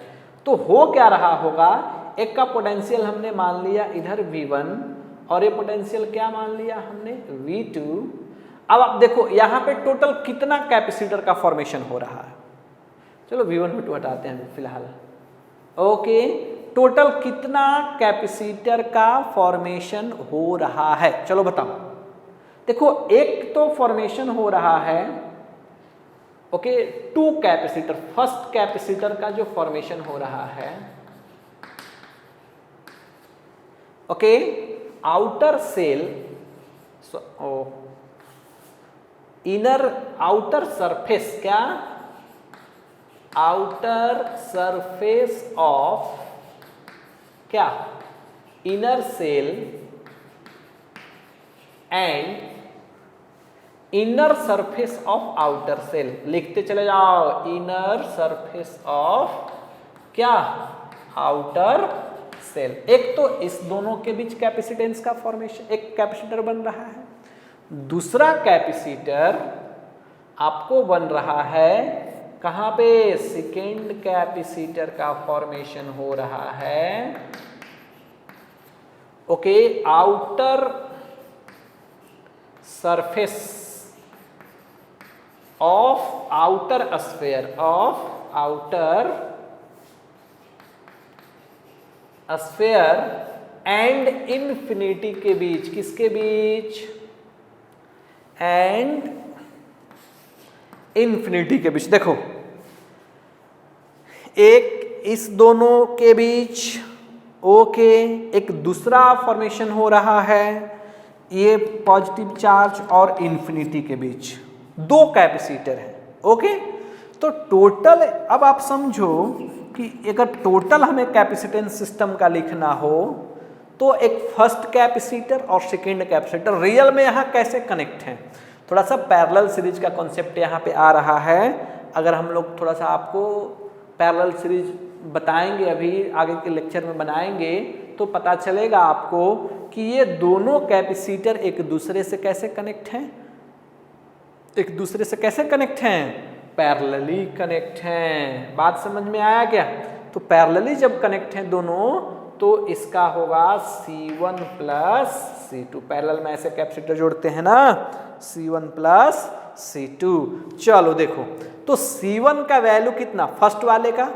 तो हो क्या रहा होगा? एक का पोटेंशियल हमने मान लिया इधर V1 और ये पोटेंशियल क्या मान लिया हमने? V2। अब आप देखो यहाँ पे टोटल कितना कैपेसिटर का फॉर्मेशन हो रहा है? चलो V1 V2 हटाते हैं फिलहाल। ओके टोटल कितना कैपेसिटर का फॉर्मेशन हो रहा है? चलो बताओ। देखो एक तो फॉर्मेशन हो रहा है ओके 2 कैपेसिटर। फर्स्ट कैपेसिटर का जो फॉर्मेशन हो रहा है okay outer shell inner outer surface क्या? आउटर सरफेस ऑफ क्या? Inner shell and inner surface of outer shell. लिखते चले जाओ इनर सरफेस ऑफ क्या? Outer shell. एक तो इस दोनों के बीच कैपेसिटेंस का फॉर्मेशन, एक कैपेसिटर बन रहा है। दूसरा कैपेसिटर आपको बन रहा है कहाँ पे? सेकेंड कैपेसिटर का फॉर्मेशन हो रहा है okay outer surface of outer sphere and infinity के बीच। किसके बीच? एंड इन्फिनिटी के बीच। देखो एक इस दोनों के बीच ओके एक दूसरा फॉर्मेशन हो रहा है ये पॉजिटिव चार्ज और इन्फिनिटी के बीच दो कैपेसिटर है। ओके, तो टोटल अब आप समझो कि अगर टोटल हमें कैपेसिटेंस सिस्टम का लिखना हो तो एक फर्स्ट कैपेसिटर और सेकेंड कैपेसिटर रियल में यहाँ कैसे कनेक्ट हैं, थोड़ा सा पैरेलल सीरीज का कॉन्सेप्ट यहाँ पे आ रहा है। अगर हम लोग थोड़ा सा आपको पैरेलल सीरीज बताएंगे, अभी आगे के लेक्चर में बनाएंगे, तो पता चलेगा आपको कि ये दोनों कैपेसिटर एक दूसरे से कैसे कनेक्ट हैं, एक दूसरे से कैसे कनेक्ट हैं, पैरेलली कनेक्ट हैं। बात समझ में आया क्या? तो पैरेलली जब कनेक्ट हैं दोनों तो इसका होगा C1 प्लस C2। पैरेलल में ऐसे कैपेसिटर जोड़ते हैं ना, C1 प्लस C2। चलो देखो, तो C1 का वैल्यू कितना फर्स्ट वाले का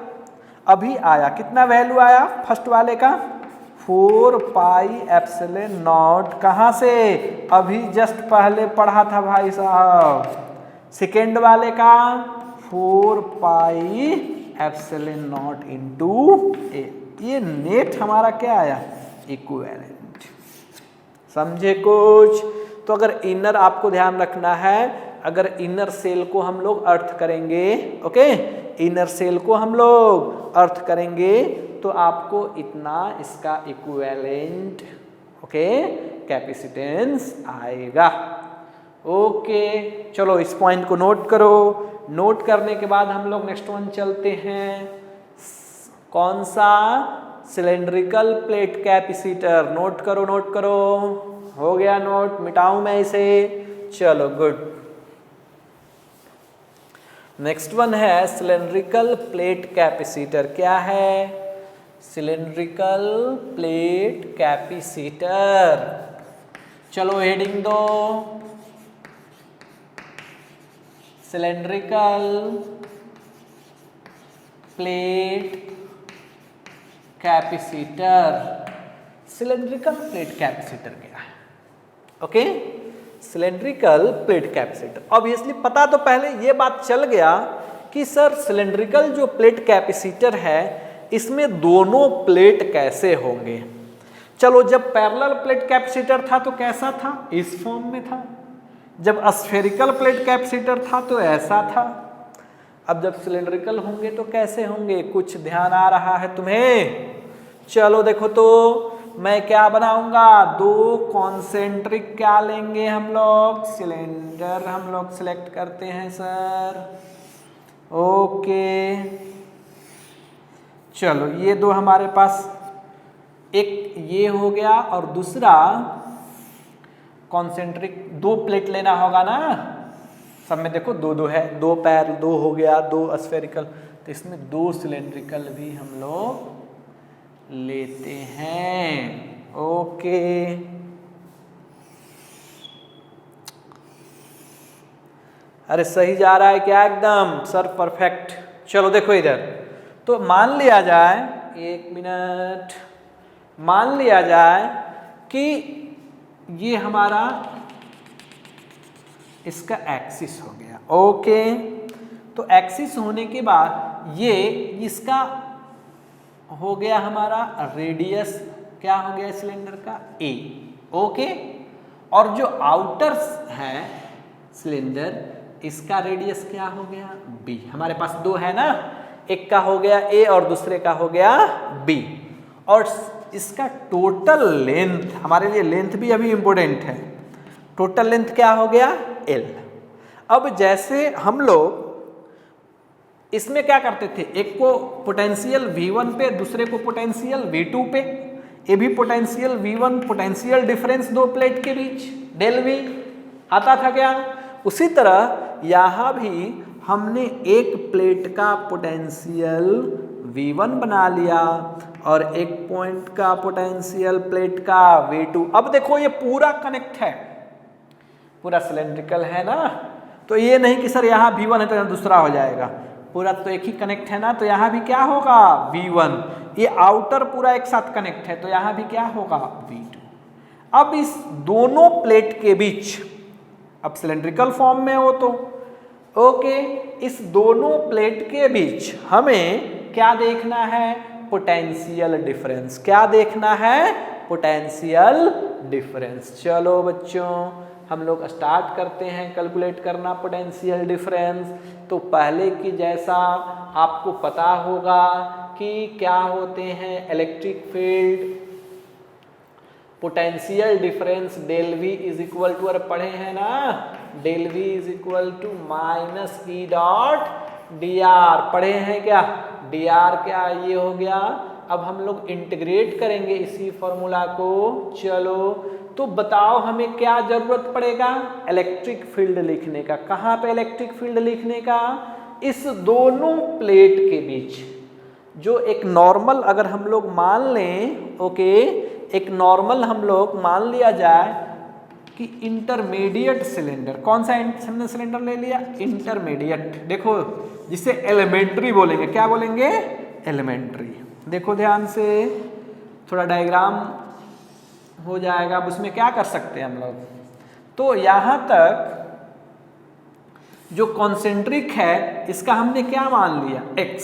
अभी आया, कितना वैल्यू आया फर्स्ट वाले का 4 पाई एप्सिलॉन नॉट। कहाँ से? अभी जस्ट पहले पढ़ा था भाई साहब। सेकेंड वाले का 4 पाई एप्सिलॉन नॉट इंटू ए। ये नेट हमारा क्या आया? इक्विवेलेंट। समझे कुछ? तो अगर इनर आपको ध्यान रखना है, अगर इनर सेल को हम लोग अर्थ करेंगे, ओके, इनर सेल को हम लोग अर्थ करेंगे तो आपको इतना इसका इक्विवेलेंट, ओके, कैपेसिटेंस आएगा। ओके, चलो इस पॉइंट को नोट करो। नोट करने के बाद हम लोग नेक्स्ट वन चलते हैं। कौन सा? Cylindrical plate capacitor. नोट करो, नोट करो। हो गया नोट? मिटाऊं मैं इसे? चलो गुड। नेक्स्ट वन है सिलेंड्रिकल प्लेट कैपेसिटर। क्या है? Cylindrical plate capacitor. चलो हेडिंग दो, cylindrical plate capacitor. Cylindrical plate capacitor क्या है? Okay, cylindrical plate capacitor. Obviously पता तो पहले ये बात चल गया कि सर सिलेंड्रिकल जो प्लेट कैपेसिटर है इसमें दोनों प्लेट कैसे होंगे। चलो, जब पैरेलल प्लेट कैपेसिटर था तो कैसा था? इस फॉर्म में था। जब स्फेरिकल प्लेट कैपेसिटर था तो ऐसा था। अब जब सिलेंड्रिकल होंगे तो कैसे होंगे? कुछ ध्यान आ रहा है तुम्हें? चलो देखो, तो मैं क्या बनाऊंगा? दो कॉन्सेंट्रिक क्या लेंगे हम लोग? सिलेंडर हम लोग सिलेक्ट करते हैं सर। ओके, चलो ये दो हमारे पास, एक ये हो गया और दूसरा कॉन्सेंट्रिक। दो प्लेट लेना होगा ना, सब में देखो दो दो है, दो पैर, दो हो गया, दो स्फेरिकल, तो इसमें दो सिलेंड्रिकल भी हम लोग लेते हैं। ओके, अरे सही जा रहा है क्या? एकदम सर परफेक्ट। चलो देखो इधर, तो मान लिया जाए, एक मिनट, मान लिया जाए कि ये हमारा इसका एक्सिस हो गया। ओके, तो एक्सिस होने के बाद ये इसका हो गया हमारा रेडियस, क्या हो गया सिलेंडर का? ए। ओके, और जो आउटर है सिलेंडर इसका रेडियस क्या हो गया? बी। हमारे पास दो है ना, एक का हो गया ए और दूसरे का हो गया बी। और इसका टोटल लेंथ, हमारे लिए लेंथ भी अभी इंपॉर्टेंट है, टोटल लेंथ क्या हो गया? एल। अब जैसे हम लोग इसमें क्या करते थे, एक को पोटेंशियल V1 पे, दूसरे को पोटेंशियल V2 पे, ये भी पोटेंशियल V1, पोटेंशियल डिफरेंस दो प्लेट के बीच, डेल V आता था क्या? उसी तरह यहाँ भी हमने एक प्लेट का पोटेंशियल V1 बना लिया और एक पॉइंट का पोटेंशियल प्लेट का V2। अब देखो ये पूरा कनेक्ट है, पूरा सिलेंड्रिकल है ना, तो ये नहीं कि सर यहाँ V1 है तो यहाँ दूसरा हो जाएगा, पूरा तो एक ही कनेक्ट है ना, तो यहाँ भी क्या होगा? V1। ये आउटर पूरा एक साथ कनेक्ट है तो यहाँ भी क्या होगा? V2। अब इस दोनों प्लेट के बीच, अब सिलेंड्रिकल फॉर्म में हो तो ओके, इस दोनों प्लेट के बीच हमें क्या देखना है? Potential difference. क्या देखना है? Potential difference. चलो बच्चों हम लोग स्टार्ट करते हैं कैलकुलेट करना पोटेंशियल डिफरेंस। तो पहले की जैसा आपको पता होगा कि क्या होते हैं electric field, potential difference del V is equal to, अरे पढ़े हैं ना, del V is equal to minus E dot D R, पढ़े हैं क्या, डी आर क्या ये हो गया। अब हम लोग इंटीग्रेट करेंगे इसी फॉर्मूला को। चलो तो बताओ हमें क्या जरूरत पड़ेगा, इलेक्ट्रिक फील्ड लिखने का। कहाँ पे इलेक्ट्रिक फील्ड लिखने का, इस दोनों प्लेट के बीच जो एक नॉर्मल अगर हम लोग मान लें, ओके, एक नॉर्मल हम लोग मान लिया जाए कि इंटरमीडिएट सिलेंडर, कौन सा सिलेंडर ले लिया, इंटरमीडिएट, देखो जिसे एलिमेंट्री बोलेंगे, क्या बोलेंगे, एलिमेंट्री। देखो ध्यान से, थोड़ा डायग्राम हो जाएगा, अब उसमें क्या कर सकते हैं हम लोग। तो यहाँ तक जो कॉन्सेंट्रिक है इसका हमने क्या मान लिया, x,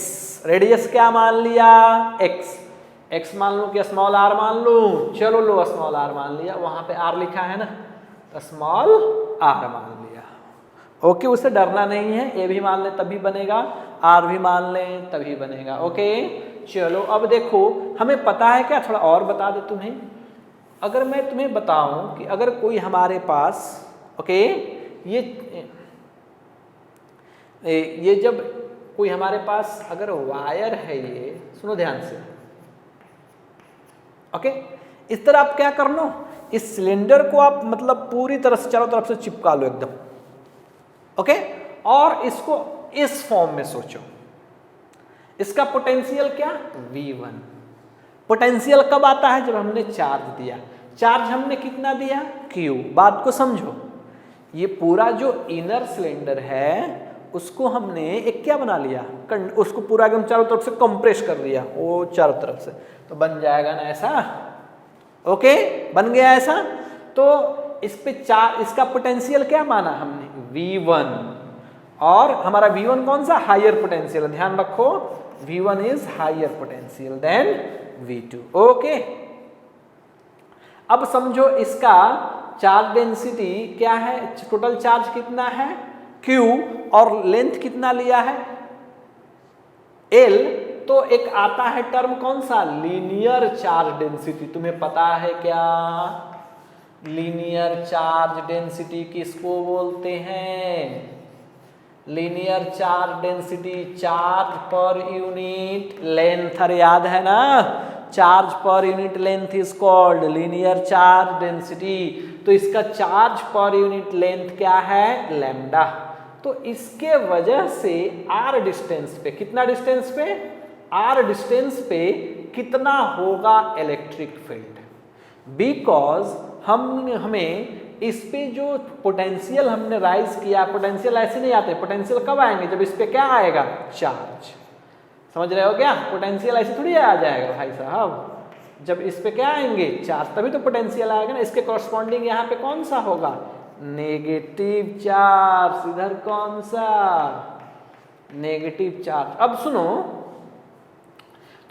रेडियस क्या मान लिया, x मान लो कि स्मॉल r मान लो, चलो लो स्मॉल r मान लिया, वहां पे r लिखा है ना, तो स्मॉल r मान लिया। ओके, उससे डरना नहीं है, a भी मान ले तभी बनेगा, r भी मान ले तभी बनेगा। ओके चलो अब देखो हमें पता है क्या, थोड़ा और बता दे तुम्हें। अगर मैं तुम्हें बताऊं कि अगर कोई हमारे पास, ओके, ये जब कोई हमारे पास अगर वायर है, ये सुनो ध्यान से, ओके, इस तरह आप क्या कर लो, इस सिलेंडर को आप मतलब पूरी तरह से चारों तरफ से चिपका लो एकदम, ओके, और इसको इस फॉर्म में सोचो, इसका पोटेंशियल क्या, V1। पोटेंशियल कब आता है, जब हमने चार्ज दिया, चार्ज हमने कितना दिया, Q। बात को समझो, ये पूरा जो इनर सिलेंडर है उसको हमने एक क्या बना लिया, उसको पूरा एकदम चारों तरफ से कंप्रेस कर दिया, वो चारों तरफ से, तो बन जाएगा ना ऐसा, ओके, बन गया ऐसा। तो इस पे इसका पोटेंशियल क्या माना हमने, V1, और हमारा V1 कौन सा, हायर पोटेंशियल, ध्यान रखो V1 is higher potential than V2। Okay, अब समझो इसका चार्ज डेंसिटी क्या है, टोटल चार्ज कितना है Q, और लेंथ कितना लिया है L। तो एक आता है टर्म कौन सा, लीनियर चार्ज डेंसिटी, तुम्हें पता है क्या, लीनियर चार्ज डेंसिटी किसको बोलते हैं, linear charge density, charge per unit length, अरे याद है ना, charge per unit length is called linear charge density. तो इसका चार्ज पर यूनिट लेंथ क्या है, लैम्डा। तो इसके वजह से r डिस्टेंस पे, कितना डिस्टेंस पे, r डिस्टेंस पे कितना होगा इलेक्ट्रिक फील्ड, बिकॉज हमें इस पे जो पोटेंशियल हमने राइज किया, पोटेंशियल ऐसे नहीं आते, पोटेंशियल कब आएंगे, जब इस पे क्या आएगा, चार्ज। समझ रहे हो क्या, पोटेंशियल ऐसे थोड़ी आ जाएगा भाई साहब, जब इस पे क्या आएंगे, चार्ज, तभी तो पोटेंशियल आएगा ना। इसके कॉरस्पॉन्डिंग यहाँ पे कौन सा होगा, नेगेटिव चार्ज। इधर कौन सा, नेगेटिव चार्ज। अब सुनो,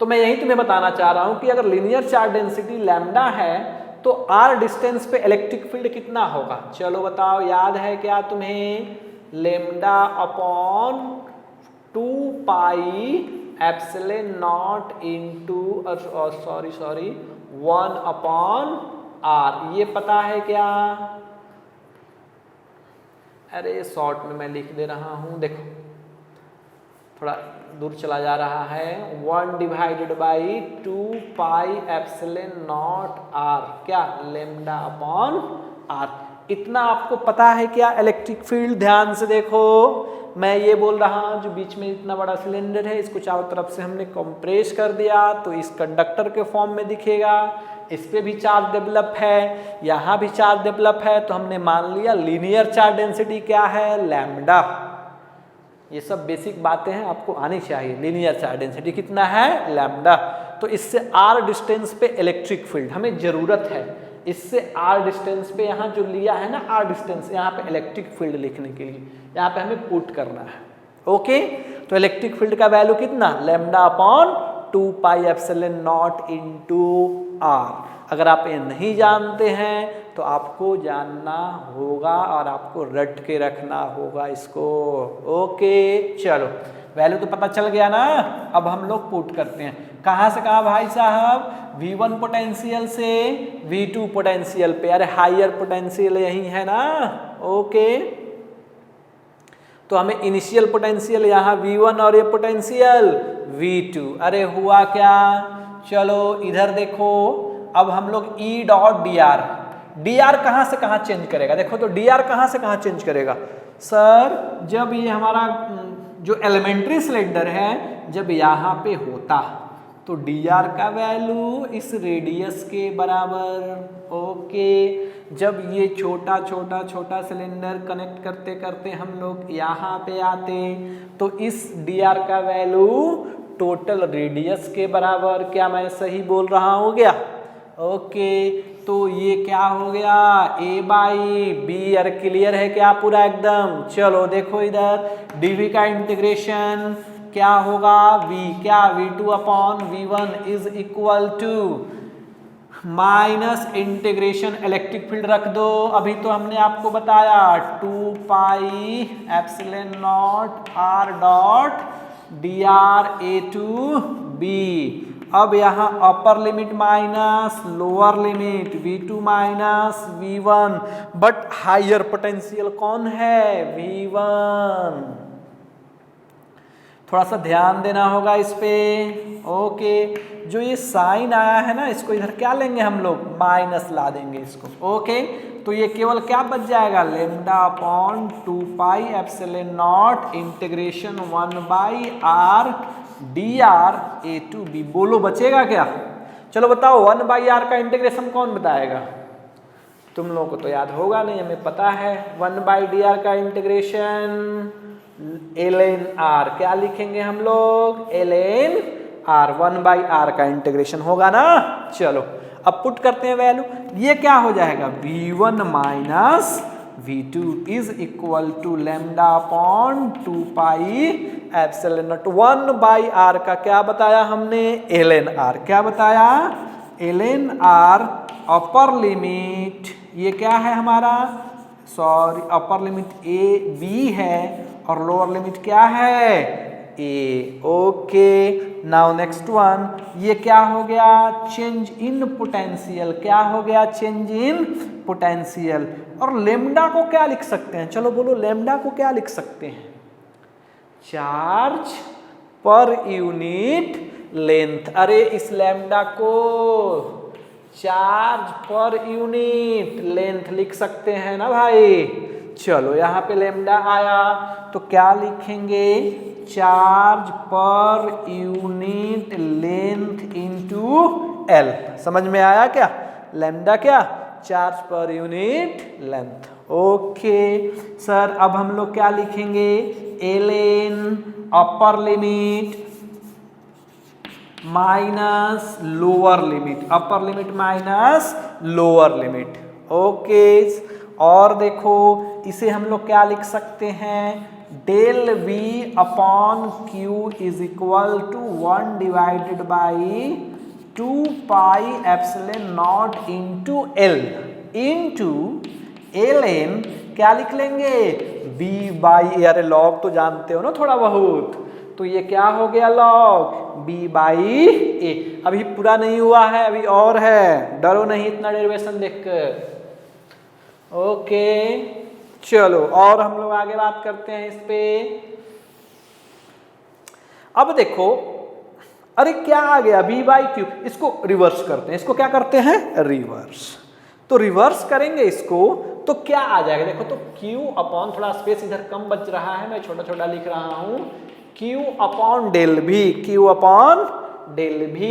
तो मैं यही तुम्हें बताना चाह रहा हूं कि अगर लीनियर चार्ज डेंसिटी लैम्डा है तो r डिस्टेंस पे इलेक्ट्रिक फील्ड कितना होगा, चलो बताओ, याद है क्या तुम्हें, lambda upon 2 pi epsilon not into, sorry 1 upon r, ये पता है क्या, अरे शॉर्ट में मैं लिख दे रहा हूं, देखो थोड़ा दूर चला जा रहा है, 1 divided by 2 pi epsilon not r, क्या, लैम्डा अपॉन r। इतना आपको पता है क्या इलेक्ट्रिक फील्ड। ध्यान से देखो, मैं ये बोल रहा हूं जो बीच में इतना बड़ा सिलेंडर है, इसको चारों तरफ से हमने कंप्रेस कर दिया तो इस कंडक्टर के फॉर्म में दिखेगा, इस पे भी चार्ज डेवलप है, यहाँ भी चार्ज डेवलप है, तो हमने मान लिया लीनियर चार्ज डेंसिटी क्या है, लैम्डा। ये सब बेसिक बातें हैं, आपको आनी चाहिए। लीनियर चार्ज डेंसिटी कितना है, लैम्डा। तो इससे r डिस्टेंस पे इलेक्ट्रिक फील्ड हमें जरूरत है, इससे r डिस्टेंस पे यहाँ जो लिया है ना, r डिस्टेंस, यहाँ पे इलेक्ट्रिक फील्ड लिखने के लिए यहाँ पे हमें पुट करना है। ओके, तो इलेक्ट्रिक फील्ड का वैल्यू कितना, lambda upon 2 pi epsilon not into R. अगर आप ये नहीं जानते हैं तो आपको जानना होगा और आपको रट के रखना होगा इसको। ओके चलो, वैल्यू तो पता चल गया ना। अब हम लोग पुट करते हैं, कहाँ से कहाँ भाई साहब, V1 पोटेंशियल से V2 पोटेंशियल पे। अरे हायर पोटेंशियल यही है ना। ओके, तो हमें इनिशियल पोटेंशियल यहाँ V1 और ये पोटेंशियल V2। अरे हुआ क्या, चलो इधर देखो, अब हम लोग E डॉट dr कहाँ से कहाँ चेंज करेगा। देखो तो dr कहाँ से कहाँ चेंज करेगा सर, जब ये हमारा जो एलिमेंट्री सिलेंडर है जब यहाँ पे होता तो dr का वैल्यू इस रेडियस के बराबर। ओके, जब ये छोटा छोटा छोटा सिलेंडर कनेक्ट करते करते हम लोग यहाँ पे आते तो इस dr का वैल्यू टोटल रेडियस के बराबर। क्या मैं सही बोल रहा हूँ क्या? ओके, तो ये क्या हो गया, a बाई बी। अरे क्लियर है क्या पूरा एकदम? चलो देखो इधर dv का इंटीग्रेशन क्या होगा, v क्या v2 upon v1 is equal to minus integration electric field रख दो। अभी तो हमने आपको बताया 2 pi epsilon not r dot dr a to b। अब यहाँ upper limit minus lower limit v2 minus v1, but higher potential कौन है, v1। थोड़ा सा ध्यान देना होगा इस पे। ओके, जो ये साइन आया है ना इसको इधर क्या लेंगे हम लोग, माइनस ला देंगे इसको। ओके, तो ये केवल क्या बच जाएगा, lambda upon 2 pi epsilon not integration 1 by r dr a to b। बोलो बचेगा क्या? चलो बताओ 1 बाई r का इंटीग्रेशन कौन बताएगा? तुम लोगों को तो याद होगा नहीं, हमें पता है। 1 बाई dr का इंटीग्रेशन ln r, क्या लिखेंगे हम लोग, ln r। 1 बाई r का इंटीग्रेशन होगा ना। चलो अब पुट करते हैं वैल्यू, ये क्या हो जाएगा, v1 minus v2 is equal to lambda upon 2 pi epsilon not 1 by r का क्या बताया हमने, ln r। क्या बताया, ln r अपर लिमिट, ये क्या है हमारा, sorry upper limit a b है और लोअर लिमिट क्या है, a। Okay, now next one, ये क्या हो गया, चेंज इन पोटेंशियल। क्या हो गया, चेंज इन पोटेंशियल। और लेमडा को क्या लिख सकते हैं, चलो बोलो लेमडा को क्या लिख सकते हैं, चार्ज पर यूनिट लेंथ। अरे इस लेमडा को चार्ज पर यूनिट लेंथ लिख सकते हैं ना भाई। चलो यहाँ पे लेमडा आया तो क्या लिखेंगे, charge per unit length into L. समझ में आया क्या, लेमडा क्या, charge per unit length. Okay sir, अब हम लोग क्या लिखेंगे, ln upper limit minus lower limit, upper limit minus lower limit. Okay, और देखो इसे हम लोग क्या लिख सकते हैं, del v upon Q is equal to 1 divided by 2 pi epsilon not into L into ln क्या लिख लेंगे, b बाई, अरे लॉग तो जानते हो ना थोड़ा बहुत, तो ये क्या हो गया लॉग b बाई a। अभी पूरा नहीं हुआ है, अभी और है, डरो नहीं इतना डेरिवेशन देखकर। ओके चलो, और हम लोग आगे बात करते हैं इस पे। अब देखो, अरे क्या आ गया, b बाई क्यू, इसको रिवर्स करते हैं, इसको क्या करते हैं, रिवर्स। तो रिवर्स करेंगे इसको तो क्या आ जाएगा, देखो तो q अपॉन, थोड़ा स्पेस इधर कम बच रहा है, मैं छोटा छोटा लिख रहा हूं, q upon del v, q upon del v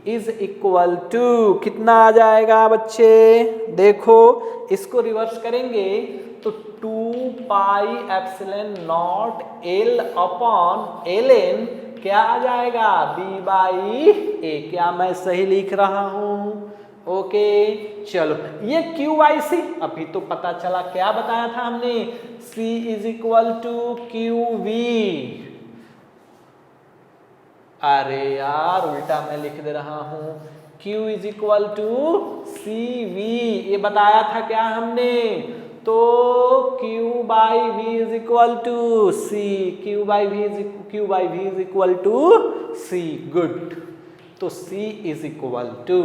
is equal to कितना आ जाएगा बच्चे, देखो इसको रिवर्स करेंगे तो 2 pi epsilon not l upon ln क्या आ जाएगा, b बाई a। क्या मैं सही लिख रहा हूं? ओके चलो, ये क्यू बाई सी अभी तो पता चला, क्या बताया था हमने, c is equal to Q V. अरे यार उल्टा मैं लिख दे रहा हूं, Q is equal to C V, ये बताया था क्या हमने, तो Q by V is equal to C, Q by V is equal to C, good. तो C इज इक्वल टू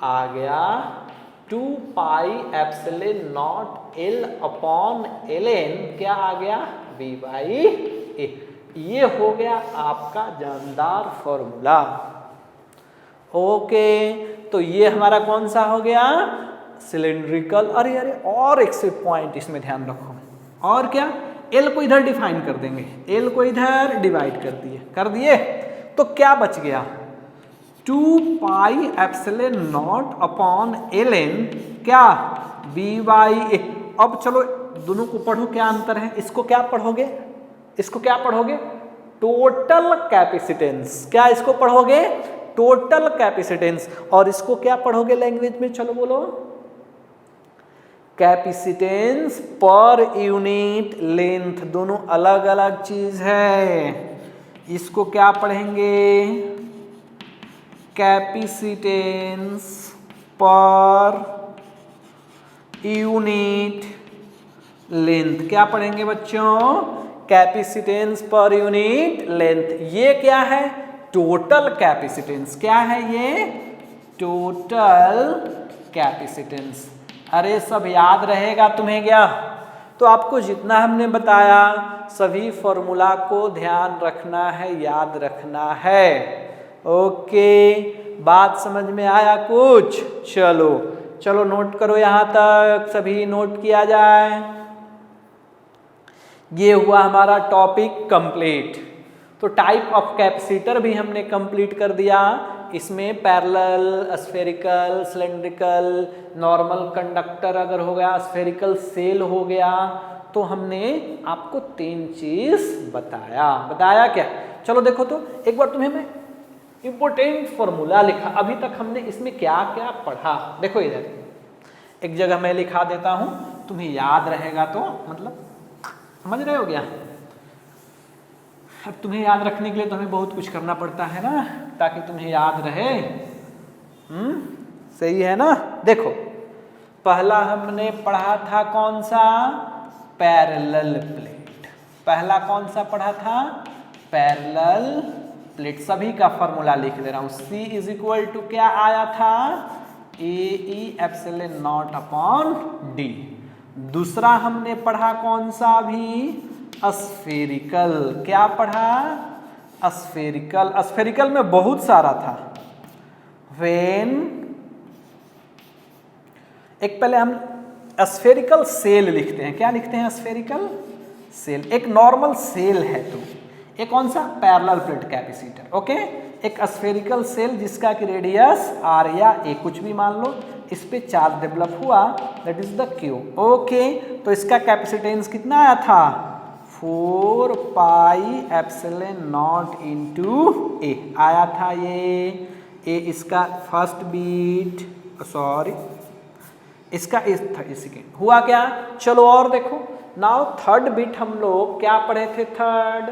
आ गया 2 pi epsilon not L upon ln, क्या आ गया V बाई ए। ये हो गया आपका जानदार फॉर्मूला। ओके, तो ये हमारा कौन सा हो गया, सिलेंड्रिकल। अरे अरे और एक से पॉइंट इसमें ध्यान रखो, और क्या, L को इधर डिफाइन कर देंगे, L को इधर डिवाइड कर दिए, तो क्या बच गया 2 pi epsilon not upon ln, क्या V बाई ए। अब चलो दोनों को पढ़ो, क्या अंतर है, इसको क्या पढ़ोगे, टोटल कैपेसिटेंस, क्या इसको पढ़ोगे टोटल कैपेसिटेंस, और इसको क्या पढ़ोगे लैंग्वेज में, चलो बोलो, कैपेसिटेंस पर यूनिट लेंथ। दोनों अलग अलग चीज है, इसको क्या पढ़ेंगे, कैपेसिटेंस पर यूनिट लेंथ। क्या पढ़ेंगे बच्चों, कैपेसिटेंस पर यूनिट लेंथ। ये क्या है, टोटल कैपेसिटेंस। क्या है ये, टोटल कैपेसिटेंस। अरे सब याद रहेगा तुम्हें क्या, तो आपको जितना हमने बताया सभी फॉर्मूला को ध्यान रखना है, याद रखना है। ओके, बात समझ में आया कुछ, चलो नोट करो, यहाँ तक सभी नोट किया जाए। ये हुआ हमारा टॉपिक कंप्लीट। तो टाइप ऑफ कैपेसिटर भी हमने कंप्लीट कर दिया। इसमें parallel, spherical, cylindrical, normal conductor अगर हो गया, स्फेरिकल सेल हो गया, तो हमने आपको 3 चीज बताया क्या। चलो देखो, तो एक बार तुम्हें मैं इंपोर्टेंट फॉर्मूला लिखा, अभी तक हमने इसमें क्या क्या पढ़ा, देखो इधर एक जगह मैं लिखा देता हूं, तुम्हें याद रहेगा, तो मतलब समझ रहे हो क्या। अब तुम्हें याद रखने के लिए तो हमें बहुत कुछ करना पड़ता है ना, ताकि तुम्हें याद रहे। सही है ना। देखो पहला हमने पढ़ा था कौन सा, पैरेलल प्लेट। पहला कौन सा पढ़ा था, पैरेलल प्लेट। सभी का फॉर्मूला लिख दे रहा हूं, C इज इक्वल टू क्या आया था, AE epsilon not upon D। दूसरा हमने पढ़ा कौन सा भी, स्फेरिकल। क्या पढ़ा, स्फेरिकल। स्फेरिकल में बहुत सारा था, व्हेन, एक पहले हम स्फेरिकल सेल लिखते हैं। क्या लिखते हैं, स्फेरिकल सेल। एक नॉर्मल सेल है, तो एक कौन सा, पैरेलल प्लेट कैपेसिटर। ओके, एक स्फेरिकल सेल जिसका कि रेडियस r या a कुछ भी मान लो, इस पे चार्ज डेवलप हुआ, that is the Q। Okay, तो इसका कैपेसिटेंस कितना आया था, 4 पाई एप्सिलॉन नॉट इंटू ए आया था। ये ए इसका फर्स्ट बीट, सॉरी इसका सेकेंड हुआ क्या। चलो और देखो, नाउ थर्ड बीट हम लोग क्या पढ़े थे, थर्ड,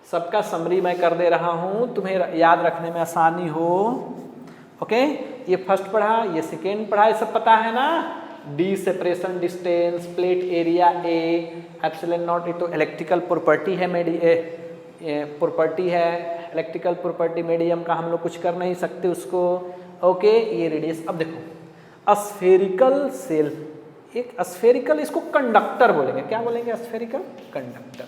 सबका समरी मैं कर दे रहा हूं, तुम्हें याद रखने में आसानी हो। ओके, ये फर्स्ट पढ़ा, ये सेकेंड पढ़ा, ये सब पता है ना। D separation distance, plate area A, epsilon not, ये तो इलेक्ट्रिकल प्रॉपर्टी है, प्रॉपर्टी है, इलेक्ट्रिकल प्रॉपर्टी मीडियम का, हम लोग कुछ कर नहीं सकते उसको। ओके, ये रेडियस। अब देखो स्फेरिकल सेल, एक स्फेरिकल, इसको कंडक्टर बोलेंगे। क्या बोलेंगे, स्फेरिकल कंडक्टर।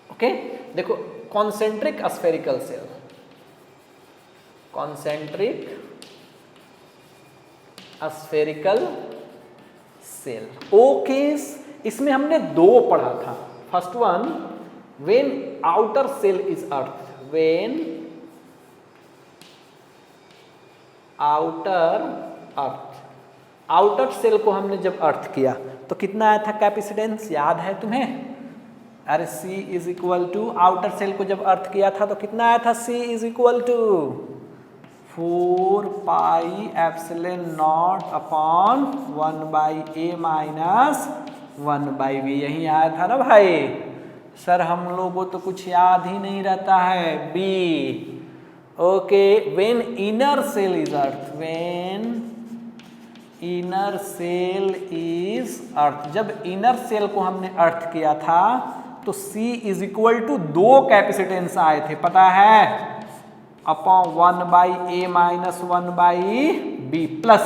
ओके, देखो concentric spherical shell, concentric spherical shell. Okay, इसमें हमने 2 पढ़ा था। First one, when outer shell is earth, when outer shell को हमने जब अर्थ किया तो कितना आया था कैपेसिटेंस, याद है तुम्हें। अरे C is equal to, outer shell को जब अर्थ किया था तो कितना आया था, C is equal to 4 pi epsilon not upon 1 by A minus 1 by B, यही आया था ना भाई। सर हम लोगों को तो कुछ याद ही नहीं रहता है। B, okay, when inner shell is earth, when inner shell is earth, जब इनर सेल को हमने अर्थ किया था तो C is equal to 2 capacitance आए थे, पता है, upon 1 by A minus 1 by B plus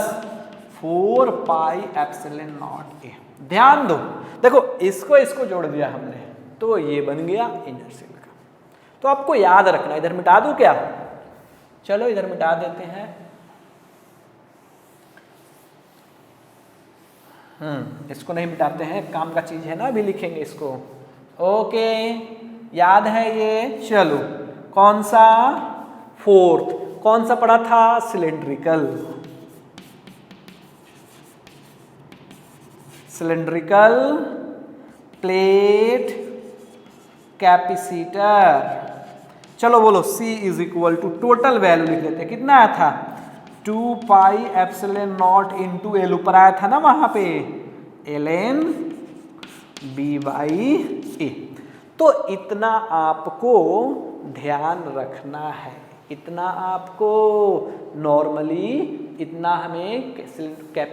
4 pi epsilon not A. ध्यान दो, देखो इसको जोड़ दिया हमने तो ये बन गया इनर सेल का। तो आपको याद रखना, इधर मिटा दूं क्या? चलो इधर मिटा देते हैं। इसको नहीं मिटाते हैं, काम का चीज है ना, अभी लिखेंगे इसको। ओके, याद है ये? चलो, कौन सा? फोर्थ, कौन सा पढ़ा था? Cylindrical, cylindrical plate capacitor. चलो बोलो, C is equal to, total value लिख लेते हैं, कितना आया था? 2 pi epsilon not into L, ऊपर आया था ना वहां पे, ln बी बाई ए। तो इतना आपको ध्यान रखना है, इतना आपको नॉर्मली, इतना हमें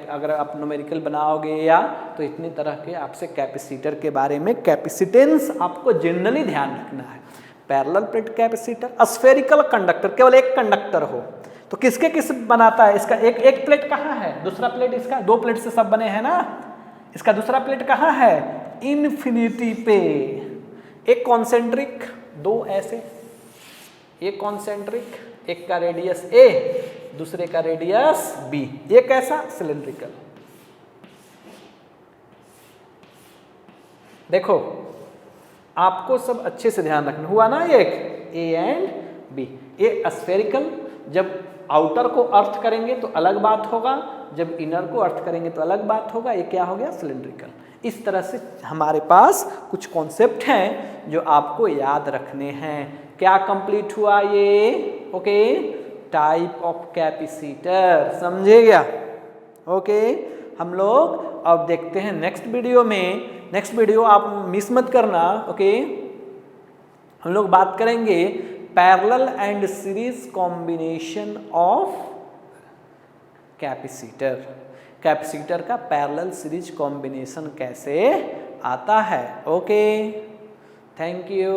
अगर आप न्यूमेरिकल बनाओगे या तो इतनी तरह के आपसे कैपेसिटर के बारे में, कैपेसिटेंस आपको जनरली ध्यान रखना है। Parallel plate capacitor, spherical conductor, केवल एक कंडक्टर हो तो किसके किस बनाता है? इसका एक प्लेट कहाँ है? दूसरा प्लेट इसका, 2 प्लेट से सब बने हैं ना। इसका दूसरा प्लेट कहाँ है? इन्फिनिटी पे। एक कॉन्सेंट्रिक, 2 ऐसे, एक कॉन्सेंट्रिक, एक का रेडियस ए, दूसरे का रेडियस बी, एक ऐसा सिलेंड्रिकल। देखो आपको सब अच्छे से ध्यान रखना, हुआ ना एक ए एंड बी। ये स्फेरिकल, जब आउटर को अर्थ करेंगे तो अलग बात होगा, जब इनर को अर्थ करेंगे तो अलग बात होगा। ये क्या हो गया? सिलेंड्रिकल। इस तरह से हमारे पास कुछ कॉन्सेप्ट हैं जो आपको याद रखने हैं। क्या कंप्लीट हुआ ये? ओके, टाइप ऑफ कैपेसिटर, समझे क्या? ओके, हम लोग अब देखते हैं नेक्स्ट वीडियो में। नेक्स्ट वीडियो आप मिस मत करना। ओके, हम लोग बात करेंगे parallel and series combination of capacitor. Capacitor का पैरेलल सीरीज कॉम्बिनेशन कैसे आता है। Okay, thank you.